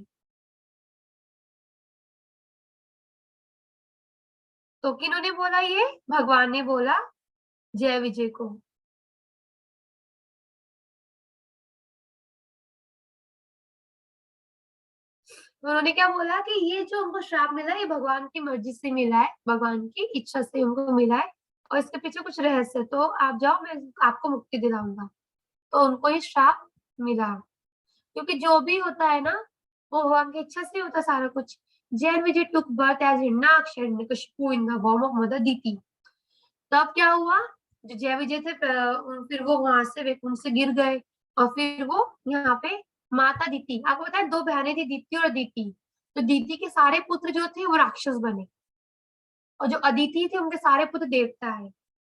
तो किन्होंने बोला, ये भगवान ने बोला जय विजय को। उन्होंने क्या बोला कि ये जो हमको श्राप मिला है, ये भगवान की मर्जी से मिला है, भगवान की इच्छा से हमको मिला है, और इसके पीछे कुछ रहस्य है, तो आप जाओ, मैं आपको मुक्ति दिलाऊंगा। तो उनको ये श्राप मिला, क्योंकि जो भी होता है ना, वो भगवान की इच्छा से होता सारा कुछ। Jay Vijay took birth as Hiranyaksha Hiranyakashipu in the form of mother Aditi. तब क्या हुआ, जो जय विजय थे फिर वो वहां से वैकुंठ से गिर गए और फिर वो यहाँ पे माता अदिति, आपको पता है 2 बहनें थी दीप्ति और अदिति, तो दीप्ति के सारे पुत्र जो थे वो राक्षस बने और जो अदिति थे उनके सारे पुत्र देवता है।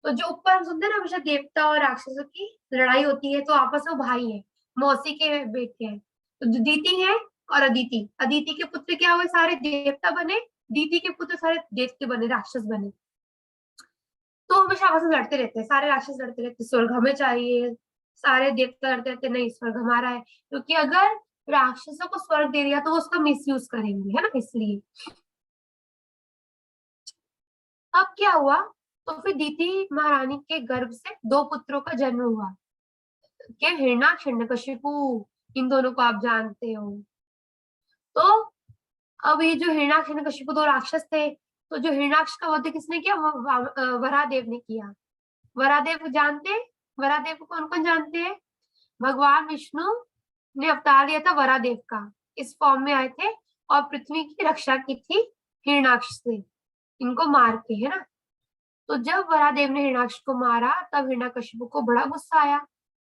तो जो ऊपर हम सुनते हैं ना हमेशा देवता और राक्षसों की लड़ाई होती है, तो आपस में भाई है, मौसी के बेटे हैं। तो जो दीति है और अदिति, अदिति के पुत्र क्या हुए, सारे देवता बने, दीति के पुत्र सारे दैत्य बने, राक्षस बने। तो हमेशा आपस में लड़ते रहते हैं, सारे राक्षस लड़ते रहते, स्वर्ग हमें चाहिए, सारे देवता लड़ते रहते, नहीं स्वर्ग हमारा है, क्योंकि अगर राक्षसों को स्वर्ग दे दिया तो वो उसका मिसयूज करेंगे, है ना, इसलिए। अब क्या हुआ, तो फिर दीति महारानी के गर्भ से 2 पुत्रों का जन्म हुआ, क्या हिरण्याक्ष हिरण्यकशिपु, इन दोनों को आप जानते हो। तो अब ये जो हिरण्याक्ष हिरण्यकशिपु 2 राक्षस थे, तो जो हिरण्याक्ष का वध किसने किया, वरादेव ने किया। वरादेव जानते, वरादेव को कौन कौन जानते हैं, भगवान विष्णु ने अवतार लिया था वरादेव का, इस फॉर्म में आए थे और पृथ्वी की रक्षा की थी हिरण्याक्ष से, इनको मार के, है ना। तो जब वरादेव ने हिरण्याक्ष को मारा तब हिरण्यकशिपु को बड़ा गुस्सा आया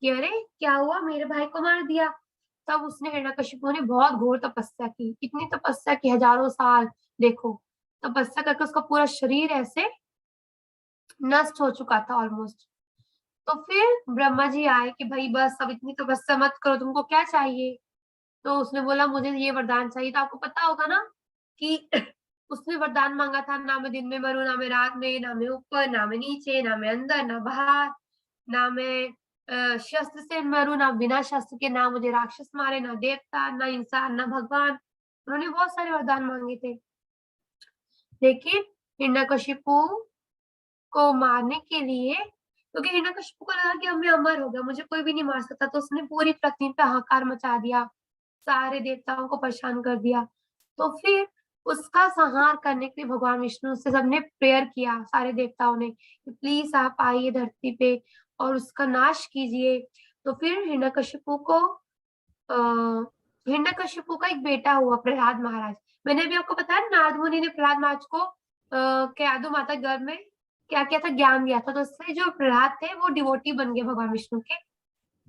कि अरे क्या हुआ, मेरे भाई को मार दिया। तब उसने, हिरण्यकशिपु ने बहुत घोर तपस्या की, इतनी तपस्या की हजारों साल, देखो तपस्या करके उसका पूरा शरीर ऐसे नष्ट हो चुका था ऑलमोस्ट। तो फिर ब्रह्मा जी आए कि भाई बस अब इतनी तपस्या मत करो, तुमको क्या चाहिए। तो उसने बोला मुझे ये वरदान चाहिए। तो आपको पता होगा ना कि उसने वरदान मांगा था, ना मैं दिन में मरूं, ना मैं रात में, ना मैं ऊपर, ना मैं नीचे, ना मैं अंदर, ना बाहर, ना मैं शस्त्र से मरूं, ना बिना शस्त्र के, ना मुझे राक्षस मारे, ना देवता, ना इंसान, ना भगवान। उन्होंने बहुत सारे वरदान मांगे थे, लेकिन हिरण्यकशिपु को मारने के लिए, क्योंकि हिरण्यकशिपु को लगा कि अब मैं अमर हो गया, मुझे कोई भी नहीं मार सकता, तो उसने पूरी पृथ्वी पे हाहाकार मचा दिया, सारे देवताओं को परेशान कर दिया। तो फिर उसका संहार करने के लिए भगवान विष्णु से सबने प्रेयर किया, सारे देवताओं ने, कि प्लीज आप आइए धरती पे और उसका नाश कीजिए। तो फिर हिरण्यकशिपु का एक बेटा हुआ, प्रहलाद महाराज। मैंने भी आपको बताया नारद मुनि ने प्रहलाद महाराज को केदु माता गर्भ में क्या किया था, ज्ञान दिया था। तो उससे जो प्रहलाद थे वो डिवोटी बन गए भगवान विष्णु के।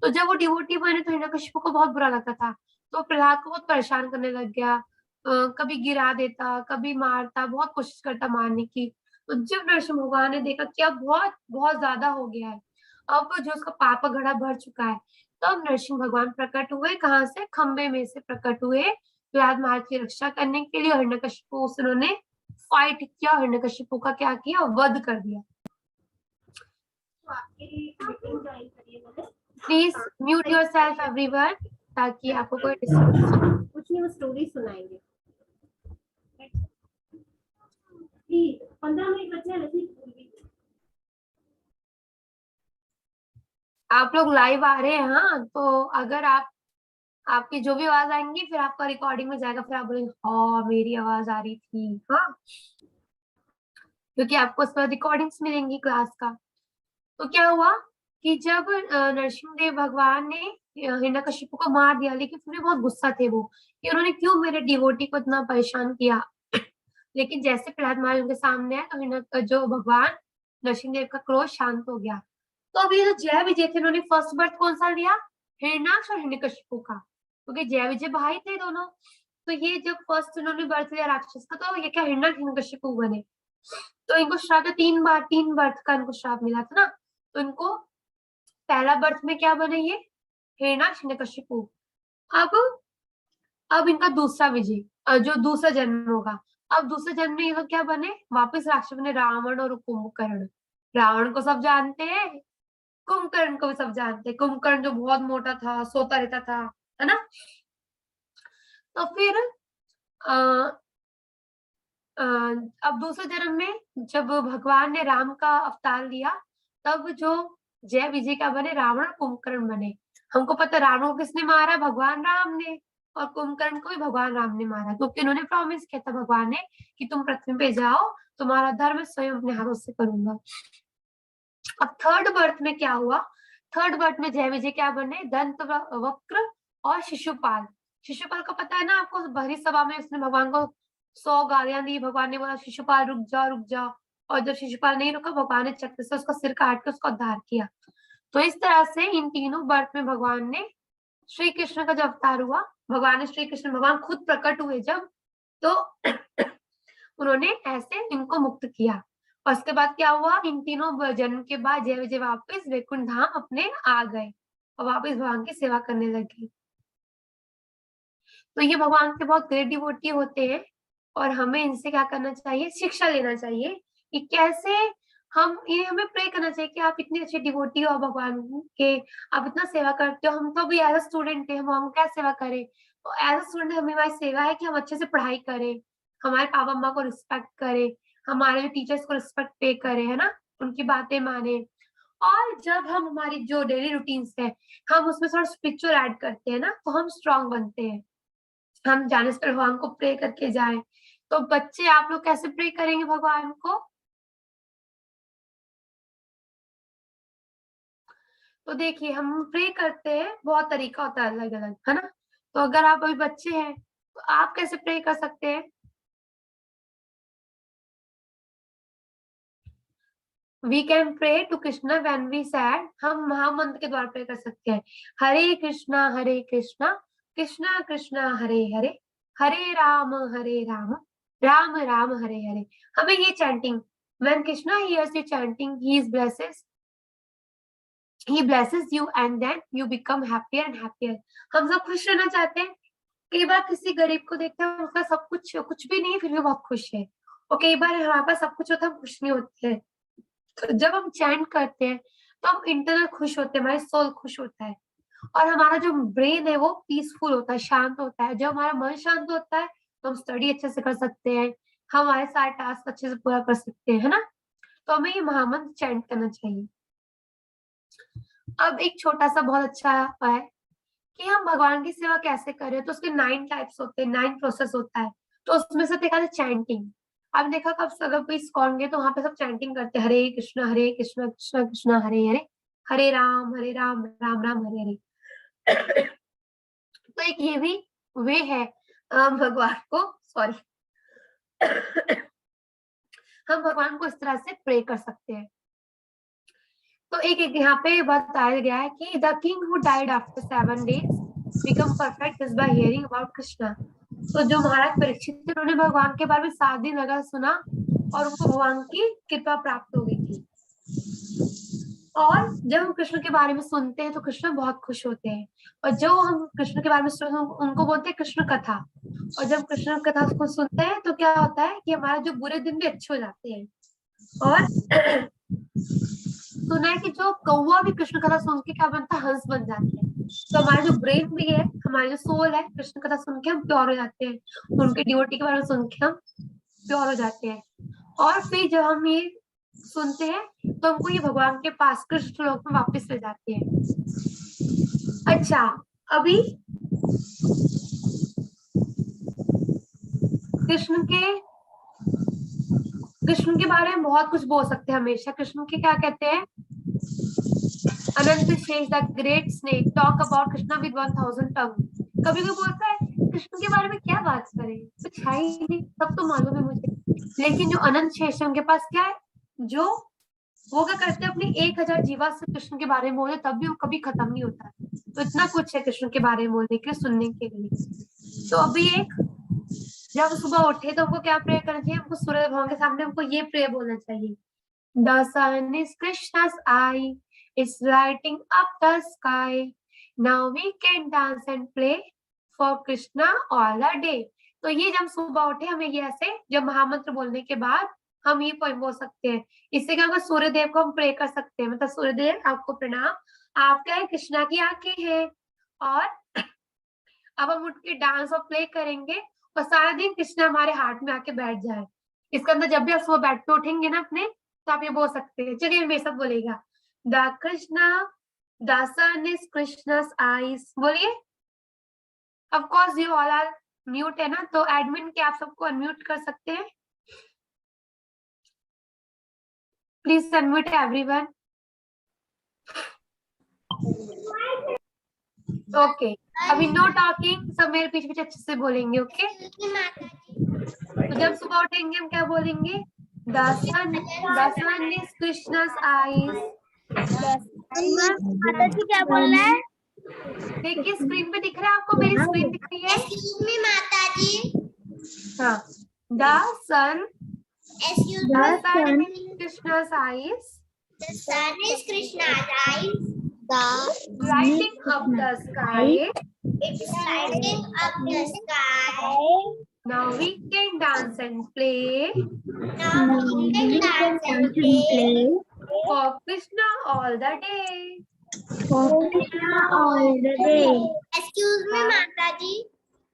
तो जब वो डिवोटी बने तो हिरण्यकशिपु को बहुत बुरा लगता था, तो प्रहलाद को बहुत परेशान करने लग गया, कभी गिरा देता, कभी मारता, बहुत कोशिश करता मारने की। तो जब नरसिंह भगवान ने देखा कि अब बहुत बहुत ज्यादा हो गया है, अब जो उसका पाप घड़ा भर चुका है, तब नरसिंह भगवान प्रकट हुए, कहाँ से, खंबे में से प्रकट हुए प्रहलाद महाराज की रक्षा करने के लिए। हिरण्यकशिपु से उन्होंने फाइट किया, हिरण्यकशिपु का क्या किया, वध कर दिया। प्लीज म्यूट योरसेल्फ एवरीवन, ताकि आपको कोई डिस्टर्बेंस। कुछ नहीं, वो स्टोरी सुनाएंगे। 15 मिनट बचे हैं। आप लोग लाइव आ रहे हैं, हाँ, तो अगर आपकी जो भी आवाज आएंगी फिर आपका रिकॉर्डिंग में जाएगा, फिर आप बोलेंगे हाँ मेरी आवाज आ रही थी, हाँ, क्योंकि आपको उस पर रिकॉर्डिंग्स मिलेंगी क्लास का। तो क्या हुआ कि जब नरसिंहदेव भगवान ने हिरण्यकशिपु को मार दिया, लेकिन फिर बहुत गुस्सा थे वो कि उन्होंने क्यों मेरे डिवोटी को इतना परेशान किया। लेकिन जैसे प्रहलाद महाराज उनके सामने आए तो जो भगवान नरसिंहदेव का क्रोध शांत हो गया। तो अभी जो जय विजय थे उन्होंने फर्स्ट बर्थ कौन सा लिया, हिरण्याक्ष और हिरण्यकशिपु का, क्योंकि जय विजय भाई थे दोनों। तो ये जब फर्स्ट उन्होंने बर्थ लिया राक्षस का, तो ये क्या हिरण्याक्ष हिरण्यकशिपु बने। तो इनको श्राप 3 बर्थ का इनको श्राप मिला था ना। तो इनको पहला बर्थ में क्या बने, ये हिरण्याक्ष हिरण्यकशिपु। अब इनका दूसरा विजय, जो दूसरा जन्म होगा, अब दूसरे जन्म में ये लोग क्या बने, वापस राक्षस बने, रावण और कुंभकर्ण। रावण को सब जानते हैं, कुंभकर्ण को भी सब जानते हैं। कुंभकर्ण जो बहुत मोटा था, सोता रहता था, है ना। तो फिर अब दूसरे जन्म में जब भगवान ने राम का अवतार लिया, तब जो जय विजय क्या बने, रावण और कुंभकर्ण बने। हमको पता रावण को किसने मारा, भगवान राम ने, और कुंभकर्ण को भी भगवान राम ने मारा, क्योंकि उन्होंने प्रॉमिस किया था भगवान ने कि तुम पृथ्वी पे जाओ, तुम्हारा धर्म स्वयं अपने हाथों से करूंगा। अब थर्ड बर्थ में क्या हुआ, थर्ड बर्थ में जय विजय क्या बने, दंत वक्र और शिशुपाल। शिशुपाल को पता है ना आपको, भरी सभा में उसने भगवान को 100 गालियां दी। भगवान ने बोला शिशुपाल रुक जाओ रुक जाओ, और जब शिशुपाल नहीं रुका भगवान ने चक्र से उसका सिर काट के उसका उद्धार किया। तो इस तरह से इन तीनों बर्थ में भगवान ने, श्री कृष्ण का जब अवतार हुआ, भगवान ने श्री कृष्ण भगवान खुद प्रकट हुए जब, तो उन्होंने ऐसे इनको मुक्त किया। और उसके बाद क्या हुआ, इन तीनों जन्म के बाद जय विजय वापस वैकुंठ धाम अपने आ गए और वापस भगवान की सेवा करने लगे। तो ये भगवान के बहुत ग्रेट डिवोटी होते हैं और हमें इनसे क्या करना चाहिए, शिक्षा लेना चाहिए कि कैसे हम, ये हमें प्रे करना चाहिए कि आप इतने अच्छे डिवोटी हो भगवान के, आप इतना सेवा करते हो। हम तो भी एज अ स्टूडेंट है, हम क्या सेवा करें। तो एज अ स्टूडेंट हमारी सेवा है कि हम अच्छे से पढ़ाई करें, हमारे पापा मम्मा को रिस्पेक्ट करें, हमारे टीचर्स को रिस्पेक्ट पे करें, है ना, उनकी बातें माने। और जब हम हमारी जो डेली रूटीन्स है हम उसमें थोड़ा स्पिरिचुअल ऐड करते हैं ना, तो हम स्ट्रांग बनते हैं। हम जाने से भगवान को प्रे करके जाए। तो बच्चे आप लोग कैसे प्रे करेंगे भगवान को, तो देखिए हम प्रे करते हैं, बहुत तरीका होता है अलग अलग, है ना। तो अगर आप अभी बच्चे हैं तो आप कैसे प्रे कर सकते हैं। We can pray to Krishna when we said, हम महामंत्र के द्वारा प्रे कर सकते हैं। हरे कृष्णा कृष्णा कृष्णा हरे हरे, हरे राम राम राम हरे हरे। हमें ये chanting, when Krishna hears you chanting he blesses you and then you become happier and happier। हम सब खुश रहना चाहते हैं। कई बार किसी गरीब को देखते हैं उसका सब कुछ भी नहीं फिर भी बहुत खुश है, और कई बार हमारे पास सब कुछ होता है हम खुश नहीं होते हैं। तो जब हम चैंट करते हैं तो हम इंटरनल खुश होते हैं, हमारी सोल खुश होता है और हमारा जो ब्रेन है वो पीसफुल होता है, शांत होता है। जब हमारा मन शांत होता है तो हम स्टडी अच्छे से कर सकते हैं, हमारे सारे टास्क अच्छे से पूरा कर सकते हैं, है ना। तो हमें ये महामंत्र चैंट करना चाहिए। अब एक छोटा सा बहुत अच्छा है कि हम भगवान की सेवा कैसे करें, तो उसके 9 टाइप्स होते हैं, 9 प्रोसेस होता है। तो उसमें से देखा जाए चैंटिंग, आपने देखा कब अगर कोई इस्कॉन गए तो वहां पे सब चैंटिंग करते हैं, हरे कृष्णा कृष्णा कृष्णा हरे हरे, हरे राम राम राम हरे हरे। तो एक ये भी वे है भगवान को, सॉरी हम भगवान को इस तरह से प्रे कर सकते हैं। तो एक यहाँ पे बताया गया है कि the king who died after 7 days become perfect is by hearing about Krishna. तो जो महाराज परीक्षित थे उन्होंने भगवान के बारे में 7 दिन लगा सुना और उनको भगवान की कृपा प्राप्त हो गई थी। और जब हम कृष्ण के बारे में सुनते हैं तो कृष्ण बहुत खुश होते हैं, और जो हम कृष्ण के बारे में सुनते हैं उनको बोलते हैं कृष्ण कथा। और जब कृष्ण कथा को सुनते हैं तो क्या होता है कि हमारे जो बुरे दिन भी अच्छे हो जाते हैं। और सुना है कि जो कौवा भी कृष्ण कथा सुन के क्या बनता है, हंस बन जाते हैं। तो हमारा जो ब्रेन भी है, हमारी जो सोल है, कृष्ण कथा सुन के हम प्योर हो जाते हैं, उनके डिवोटी के बारे में सुन के हम प्योर हो जाते हैं। और फिर जब हम ये सुनते हैं तो हमको ये भगवान के पास कृष्ण लोक में वापस ले जाते हैं। अच्छा, अभी कृष्ण के बारे में बहुत कुछ बोल सकते हैं हमेशा। कृष्ण के क्या कहते हैं, अनंत शेष the great snake talk about Krishna with 1000 टंग। कभी कोई बोलता है कृष्ण के बारे में क्या बात करें, कुछ है ही नहीं, सब तो मालूम है मुझे। लेकिन जो अनंत शेष है उनके पास क्या है, जो वो क्या करते हैं, अपनी 1000 जीवा से कृष्ण के बारे में बोले तब भी वो कभी खत्म नहीं होता। तो इतना कुछ है कृष्ण के बारे में बोलने के, सुनने के लिए। तो अभी एक, जब सुबह उठे तो हमको क्या प्रे करना चाहिए, हमको सूर्य भगवान के सामने हमको ये प्रे बोलना चाहिए, the sun is Krishna's eye, it's lighting up the sky, now we can dance and play for Krishna all the day। तो ये जब सुबह उठे हमें ये ऐसे, जब महामंत्र बोलने के बाद हम ये पोएम बोल सकते हैं। इससे क्या होगा, सूर्य देव को हम प्रे कर सकते हैं, मतलब सूर्य देव आपको प्रणाम, आप क्या है, कृष्णा की आंखें हैं। और अब हम उठ के डांस और प्ले करेंगे और सारा दिन कृष्णा हमारे हार्ट में आके बैठ जाए। इसके अंदर जब भी आप सुबह बेड पे उठेंगे ना अपने, तो आप ये बोल सकते हैं, चलिए मेरे साथ बोलेगा, the Krishna the sun is Krishna's eyes, बोलिए। Of course you all are mute है ना, तो एडमिन के आप सबको अनम्यूट कर सकते हैं, प्लीज अनम्यूट एवरीवन। ओके, अभी नो टॉकिंग, सब मेरे पीछे पीछे अच्छे से बोलेंगे। ओके, माता जी। तो जब सुबह उठेंगे हम क्या बोलेंगे? The sun is Krishna's eyes. माता जी क्या बोल रहा है? देखिए स्क्रीन पे दिख रहा है आपको, मेरी स्क्रीन दिख रही है? Excuse me माता जी। हाँ, the sun Excuse the me। sun is Krishna's eyes, The sun is Krishna's eyes. The lighting up the sky. it's lighting up the sky. Now we can dance and play Now we can dance and play. for Krishna all the day. Excuse me माता जी।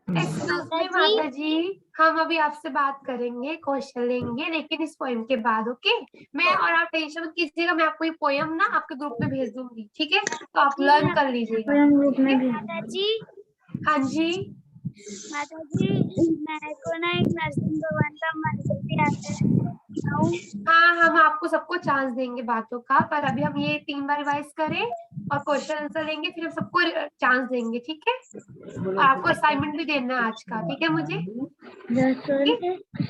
Excuse me माता जी, हम अभी आपसे बात करेंगे, question लेंगे, लेकिन इस पोएम के बाद। ओके, मैं और आप टेंशन मत कीजिएगा, मैं आपको ये पोएम ना आपके ग्रुप में भेज दूंगी, ठीक है? तो आप लर्न कर लीजिएगा। माता जी, हाँ जी, माता जी, मेरे को ना एक नरसिंह भगवान का मंत्र भी आता है। हाँ हम आपको सबको चांस देंगे बातों का, पर अभी हम ये 3 बार रिवाइज करें और क्वेश्चन आंसर लेंगे, फिर हम सबको चांस देंगे, ठीक है? और आपको असाइनमेंट भी देना है आज का, ठीक है? मुझे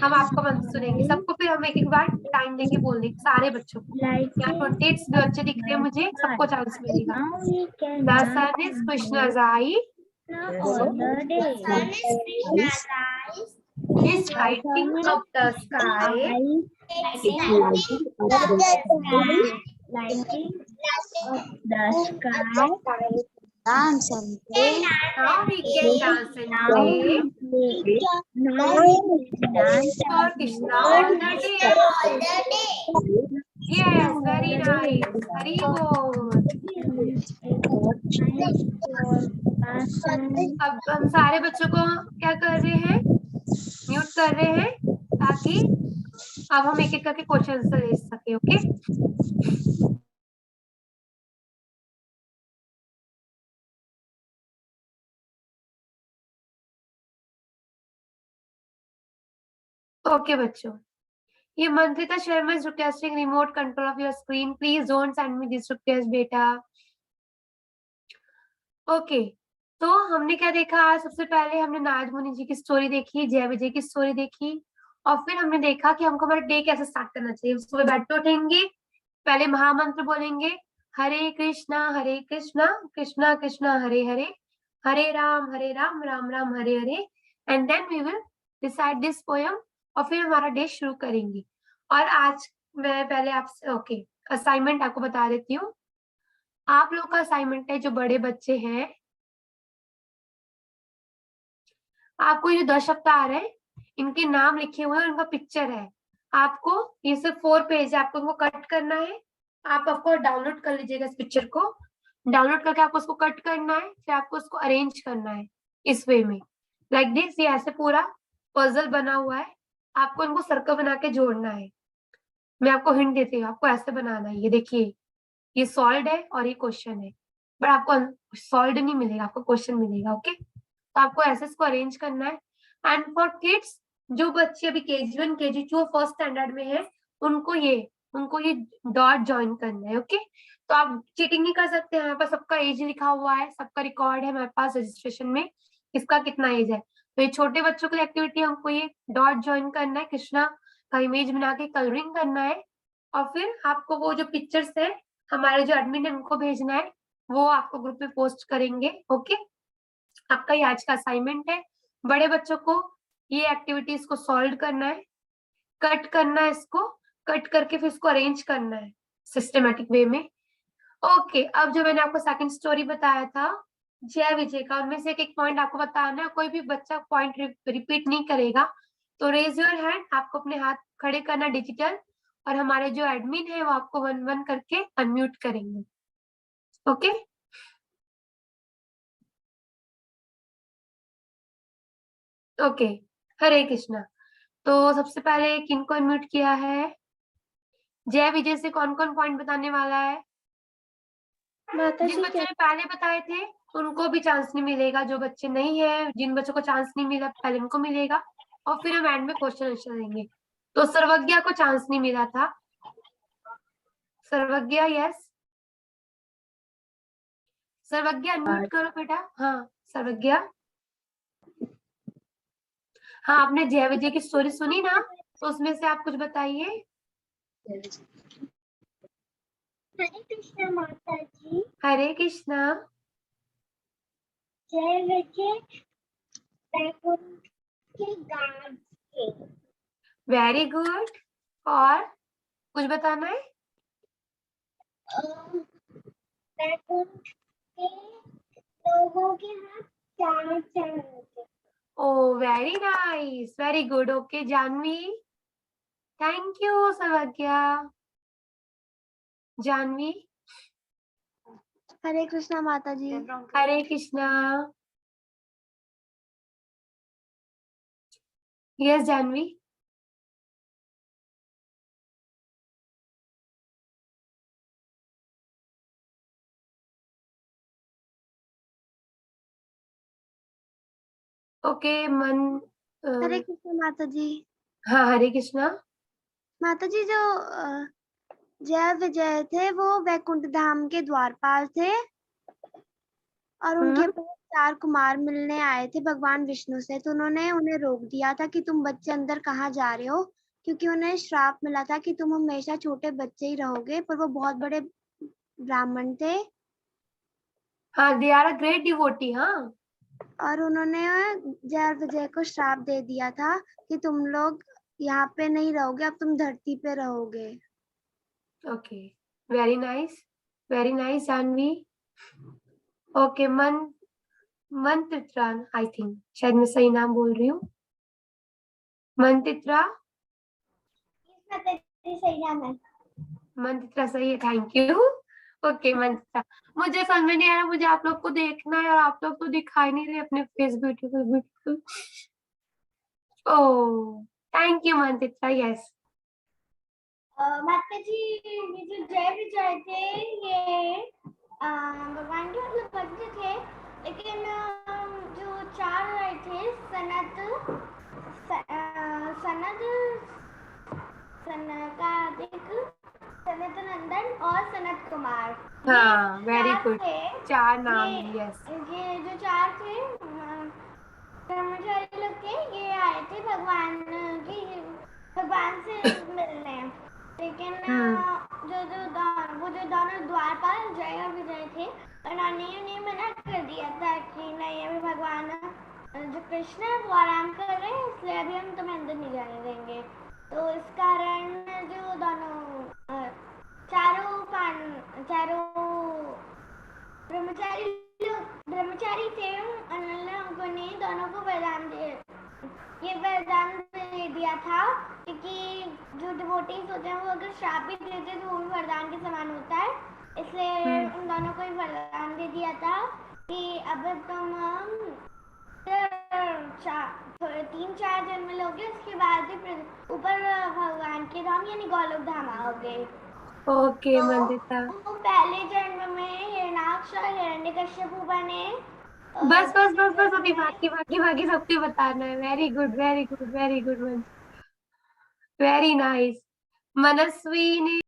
हम आपको मंत्र सुनेंगे सबको, फिर हम एक बार टाइम देंगे बोलने के सारे बच्चों को। यहाँ 28 बच्चे दिख रहे हैं मुझे, सबको चांस मिलेगा। The sun is Krishna's eye, The sun is Krishna's eyes. is lighting up the sky. It's lighting up the sky. Now we can dance and play for Krishna all the day. All the day. Yes, very nice. Hari Bol. अब हम सारे बच्चों को क्या कर रहे हैं? Mute कर रहे हैं, ताकि अब हम एक एक करके क्वेश्चन आंसर ले सके। ओके, ओके बच्चों, ये Mantrita Sharma is requesting remote control of your screen, please don't send me this request बेटा। ओके, तो हमने क्या देखा आज? सबसे पहले हमने नारद मुनि जी की स्टोरी देखी, जय विजय की स्टोरी देखी, और फिर हमने देखा कि हमको हमारा डे कैसे स्टार्ट करना चाहिए। सुबह बैठ के उठेंगे, पहले महामंत्र बोलेंगे, Hare Krishna Krishna Krishna Hare Hare, Hare Ram Ram Ram Hare Hare, and then we will recite this poem, और फिर हमारा डे शुरू करेंगे। और आज मैं पहले आपसे ओके असाइनमेंट आपको बता देती हूँ। आप लोग का असाइनमेंट है, जो बड़े बच्चे हैं, आपको ये 10 सप्ताह आ रहे हैं, इनके नाम लिखे हुए हैं, इनका पिक्चर है। आपको ये सिर्फ 4 पेज है, आपको इनको कट करना है। आप आपको डाउनलोड कर लीजिएगा इस पिक्चर को, डाउनलोड करके आपको उसको कट करना है, फिर आपको उसको अरेंज करना है इस वे में, लाइक दिस। ये ऐसे पूरा पजल बना हुआ है, आपको इनको सर्कल बना के जोड़ना है। मैं आपको हिंट देती हूँ, आपको ऐसे बनाना है। ये देखिए, ये सॉल्व है और ये क्वेश्चन है, बट आपको सॉल्व नहीं मिलेगा, आपको क्वेश्चन मिलेगा। ओके, तो आपको ऐसे इसको अरेंज करना है। एंड फॉर किड्स, जो बच्चे अभी KG1 KG2 फर्स्ट स्टैंडर्ड में है, उनको ये डॉट ज्वाइन करना है। ओके, तो आप चीटिंग नहीं कर सकते, यहाँ पर सबका एज लिखा हुआ है, सबका रिकॉर्ड है हमारे पास रजिस्ट्रेशन में, किसका कितना एज है। तो ये छोटे बच्चों की एक्टिविटी, हमको ये डॉट ज्वाइन करना है, कृष्णा का इमेज बना के कलरिंग करना है, और फिर आपको वो जो पिक्चर्स है हमारे जो एडमिन है उनको भेजना है, वो आपको ग्रुप में पोस्ट करेंगे। ओके, आपका ये आज का असाइनमेंट है। बड़े बच्चों को ये एक्टिविटीज को सॉल्व करना है, कट करना है, इसको कट करके फिर इसको अरेंज करना है सिस्टमेटिक वे में। ओके, अब जो मैंने आपको सेकंड स्टोरी बताया था जय विजय का, उनमें से एक पॉइंट आपको बताना है, कोई भी बच्चा पॉइंट रिपीट नहीं करेगा। तो रेज योर हैंड, आपको अपने हाथ खड़े करना डिजिटल, और हमारे जो एडमिन है वो आपको 1-1 करके अनम्यूट करेंगे। ओके, ओके, हरे कृष्णा। तो सबसे पहले किनको अनम्यूट किया है? जय विजय से कौन कौन पॉइंट बताने वाला है? माता जिन जी बच्चों ने पहले बताए थे उनको भी चांस नहीं मिलेगा, जो बच्चे नहीं है, जिन बच्चों को चांस नहीं मिला पहले उनको मिलेगा, और फिर हम एंड में क्वेश्चन आंसर देंगे। तो सर्वज्ञा को चांस नहीं मिला था, सर्वज्ञा यस, सर्वज्ञ अनम्यूट करो बेटा। हाँ सर्वज्ञ, हाँ आपने जय विजय की स्टोरी सुनी ना, तो उसमें से आप कुछ बताइए। हरे कृष्णा माता जी। हरे कृष्णा। जय विजय बैकुंठ के गांव के। Very good. और कुछ बताना है? बैकुंठ के लोगों के हाथ चार चार होते। Oh very nice, very good. Okay Janvi, thank you Sarvagya. Janvi. Hare Krishna माता जी। हरे कृष्णा। यस जानवी। ओके मन हरे कृष्णा माता जी। हाँ हरे कृष्णा। माता जी जो जय विजय थे वो वैकुंठ धाम के द्वारपाल थे और उनके पास 4 कुमार मिलने आए थे भगवान विष्णु से, तो उन्होंने उन्हें रोक दिया था कि तुम बच्चे अंदर कहाँ जा रहे हो, क्योंकि उन्हें श्राप मिला था कि तुम हमेशा छोटे बच्चे ही रहोगे, पर वो बहुत बड़े ब्राह्मण थे हाँ they are a great devotee. हाँ और उन्होंने जय विजय को श्राप दे दिया था कि तुम लोग यहाँ पे नहीं रहोगे, अब तुम धरती पे रहोगे। Okay very nice Janvi. Okay Mantritra, I think शायद मैं सही नाम बोल रही हूँ। मंत्रित्रा। माता जी सही नाम है। मंत्रित्रा सही है, थैंक यू। ओके मंत्रित्रा, मुझे समझ में नहीं आ रहा, मुझे आप लोग को देखना है और आप लोग तो दिखाई नहीं रहे अपने face beautiful beautiful. Oh thank you Mantritra. Yes माता जी ये जो जय विजय थे ये भगवान के मतलब भक्त थे, लेकिन जो 4 आए थे सनद सनकादिक सनत नंदन और सनत कुमार, हाँ वेरी चार गुड, थे। 4 नाम ये है। यस ये जो 4 थे ब्रह्मचारी लोग थे, ये आए थे भगवान से मिलने, लेकिन वो जो दोनों द्वारपाल जय और विजय थे, उन्होंने उन्हें मना कर दिया था कि नहीं अभी भगवान जो कृष्ण है वो आराम कर रहे हैं, इसलिए अभी हम तुम्हें अंदर नहीं जाने देंगे। तो इस कारण जो दोनों चारों ब्रह्मचारी थे, उन्होंने दोनों को वरदान दे दिया था, क्योंकि जो डिवोटीज होते हैं वो अगर श्राप भी देते हैं तो वो भी वरदान के समान होता है, इसलिए उन दोनों को वरदान दे दिया था कि अब तुम 3-4 जन्म लोगे, उसके बाद ही ऊपर भगवान के धाम यानी गोलोक धाम आओगे। ओके तो मंदिता, वो पहले जन्म में हिरण्याक्ष और हिरण्यकश्यप बने। बस बस दूसरे बस बस, जन्म अभी में बाकी सबके बताना है। Very good very good very good, very nice. Manasvi ने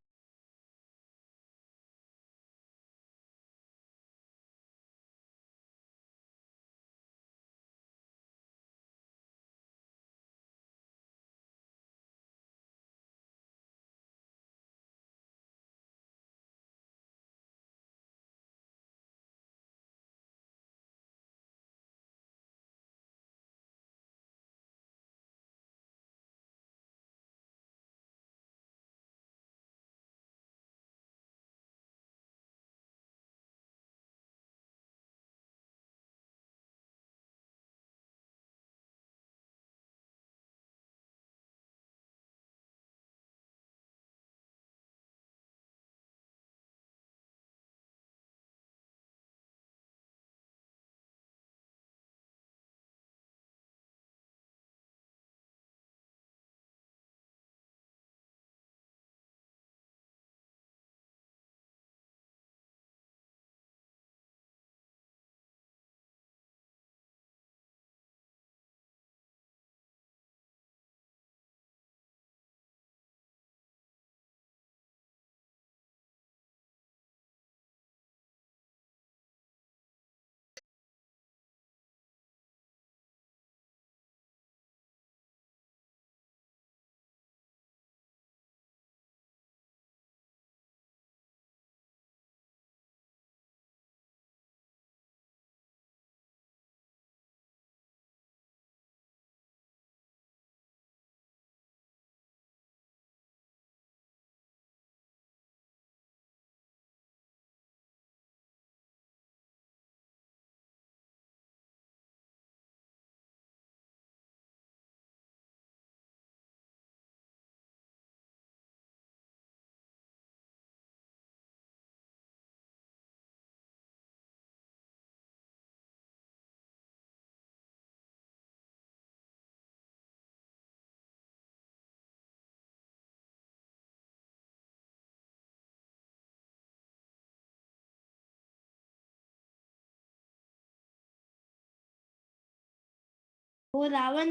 वो रावण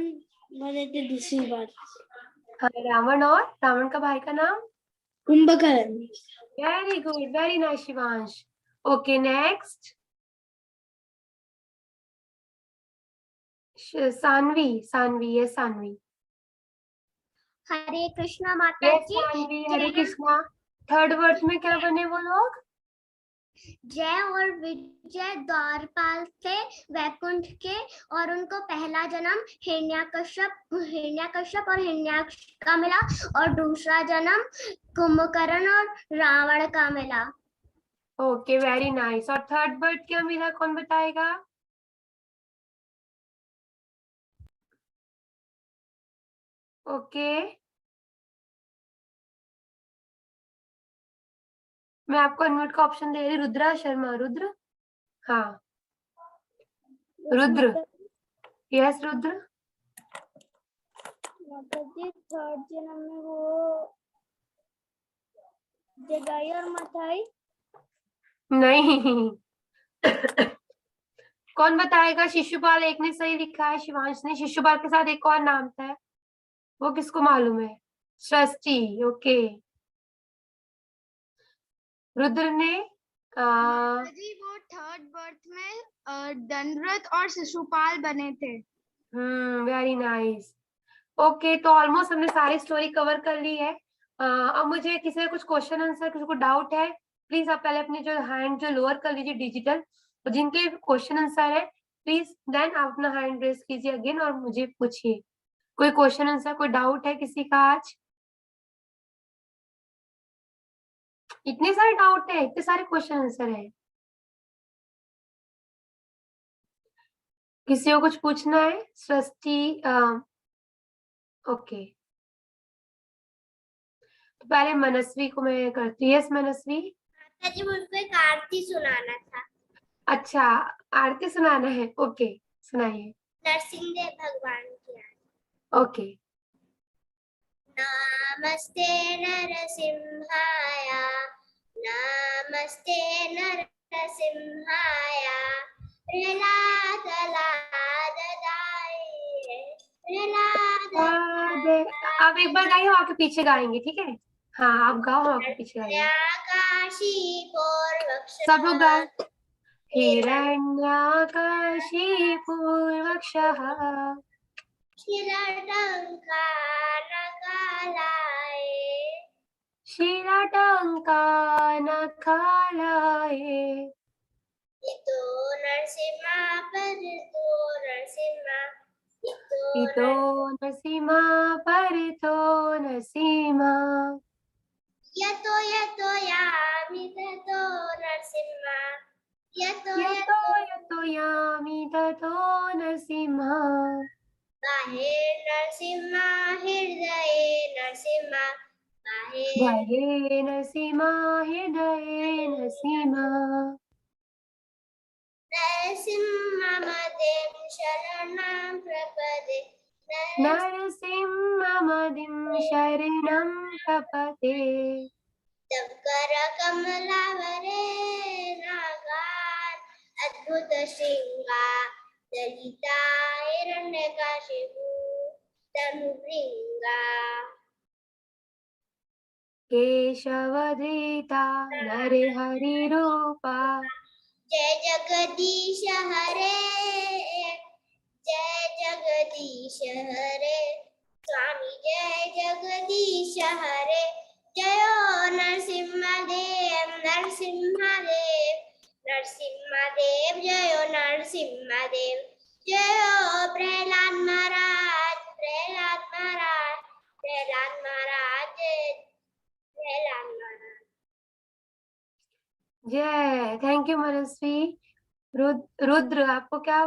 बने थे दूसरी बार। हाँ, रावण, और रावण का भाई का नाम? Kumbhakarna. Very good, very nice Shivansh. Okay, next Saanvi, Saanvi, ये सानवी। हरे कृष्णा माता यस जी। सानवी, हरे कृष्णा। थर्ड वर्ड में क्या बने वो लोग? जय और विजय द्वारपाल थे वैकुंठ के, और उनको पहला जन्म हिरण्यकश्यप और हिरण्याक्ष का मिला, और दूसरा जन्म कुंभकर्ण और रावण का मिला। Okay, very nice. और थर्ड वर्ड क्या मिला, कौन बताएगा? ओके, मैं आपको अनम्यूट का ऑप्शन दे रही। रुद्रा शर्मा, रुद्र। हाँ, रुद्र। यस रुद्र। माता जी थर्ड जन्म में वो जगाई और मथाई। नहीं कौन बताएगा? शिशुपाल एक ने सही लिखा है, शिवांश ने। शिशुपाल के साथ एक और नाम था, वो किसको मालूम है? सृष्टि। ओके, रुद्र ने जी वो थर्ड बर्थ में दंडरथ और शिशुपाल बने थे। Very nice. ओके, तो ऑलमोस्ट हमने सारी स्टोरी कवर कर ली है। अब मुझे किसी का कुछ क्वेश्चन आंसर, किसी को डाउट है, प्लीज आप पहले अपनी जो हैंड जो लोअर कर लीजिए डिजिटल, और जिनके क्वेश्चन आंसर है प्लीज देन आप अपना हैंड रेस कीजिए अगेन और मुझे पूछिए। कोई क्वेश्चन आंसर, कोई डाउट है किसी का? आज इतने सारे डाउट है, इतने सारे क्वेश्चन आंसर है, किसी को कुछ पूछना है? सृष्टि, ओके, तो पहले मनस्वी को मैं करती हूँ। यस मनस्वी। माता जी मुझको एक आरती सुनाना था। अच्छा, आरती सुनाना है, ओके सुनाइए। नरसिंह भगवान की आरती। ओके। नमस्ते नरसिंहाय, नमस्ते नरसिंहाय, आप एक बार गाइए, आपके पीछे गाएंगे, ठीक है? हाँ आप गाओ, हम आपके पीछे गाएंगे। सब लोग गाओ। हिरण्याकशिपूर्वक्षः शिलाटङ्कानखालाये इतो नरसिंहा इतो नरसिंहा परितो नरसिंहा यतो यतो यामि ततो नरसिंहा, यतो यतो यामि ततो नरसिंहा बाहे नरसिंहा हृदये नरसिंहा, बाहे नरसिंहा हृदये नरसिंहा नरसिंहमदिं शरणं प्रपदे, नरसिंहमदिं शरणं प्रपदे कर कमलावरे नागान् अद्भुत श्रृंगा ललिता हिरण्यकशिपु तनुभृंगा। केशवधृता नरहरिरूपा जय जगदीश हरे, जय जगदीश हरे, स्वामी जय जगदीश हरे, जय नरसिंहदेव नरसिंहदेव, नरसिंहदेव जय नरसिंहदेव, जय प्रहलाद महाराज, प्रहलाद महाराज, प्रहलाद महाराज, प्रहलाद महाराज। जय। थैंक यू मनस्वी। रुद्र आपको क्या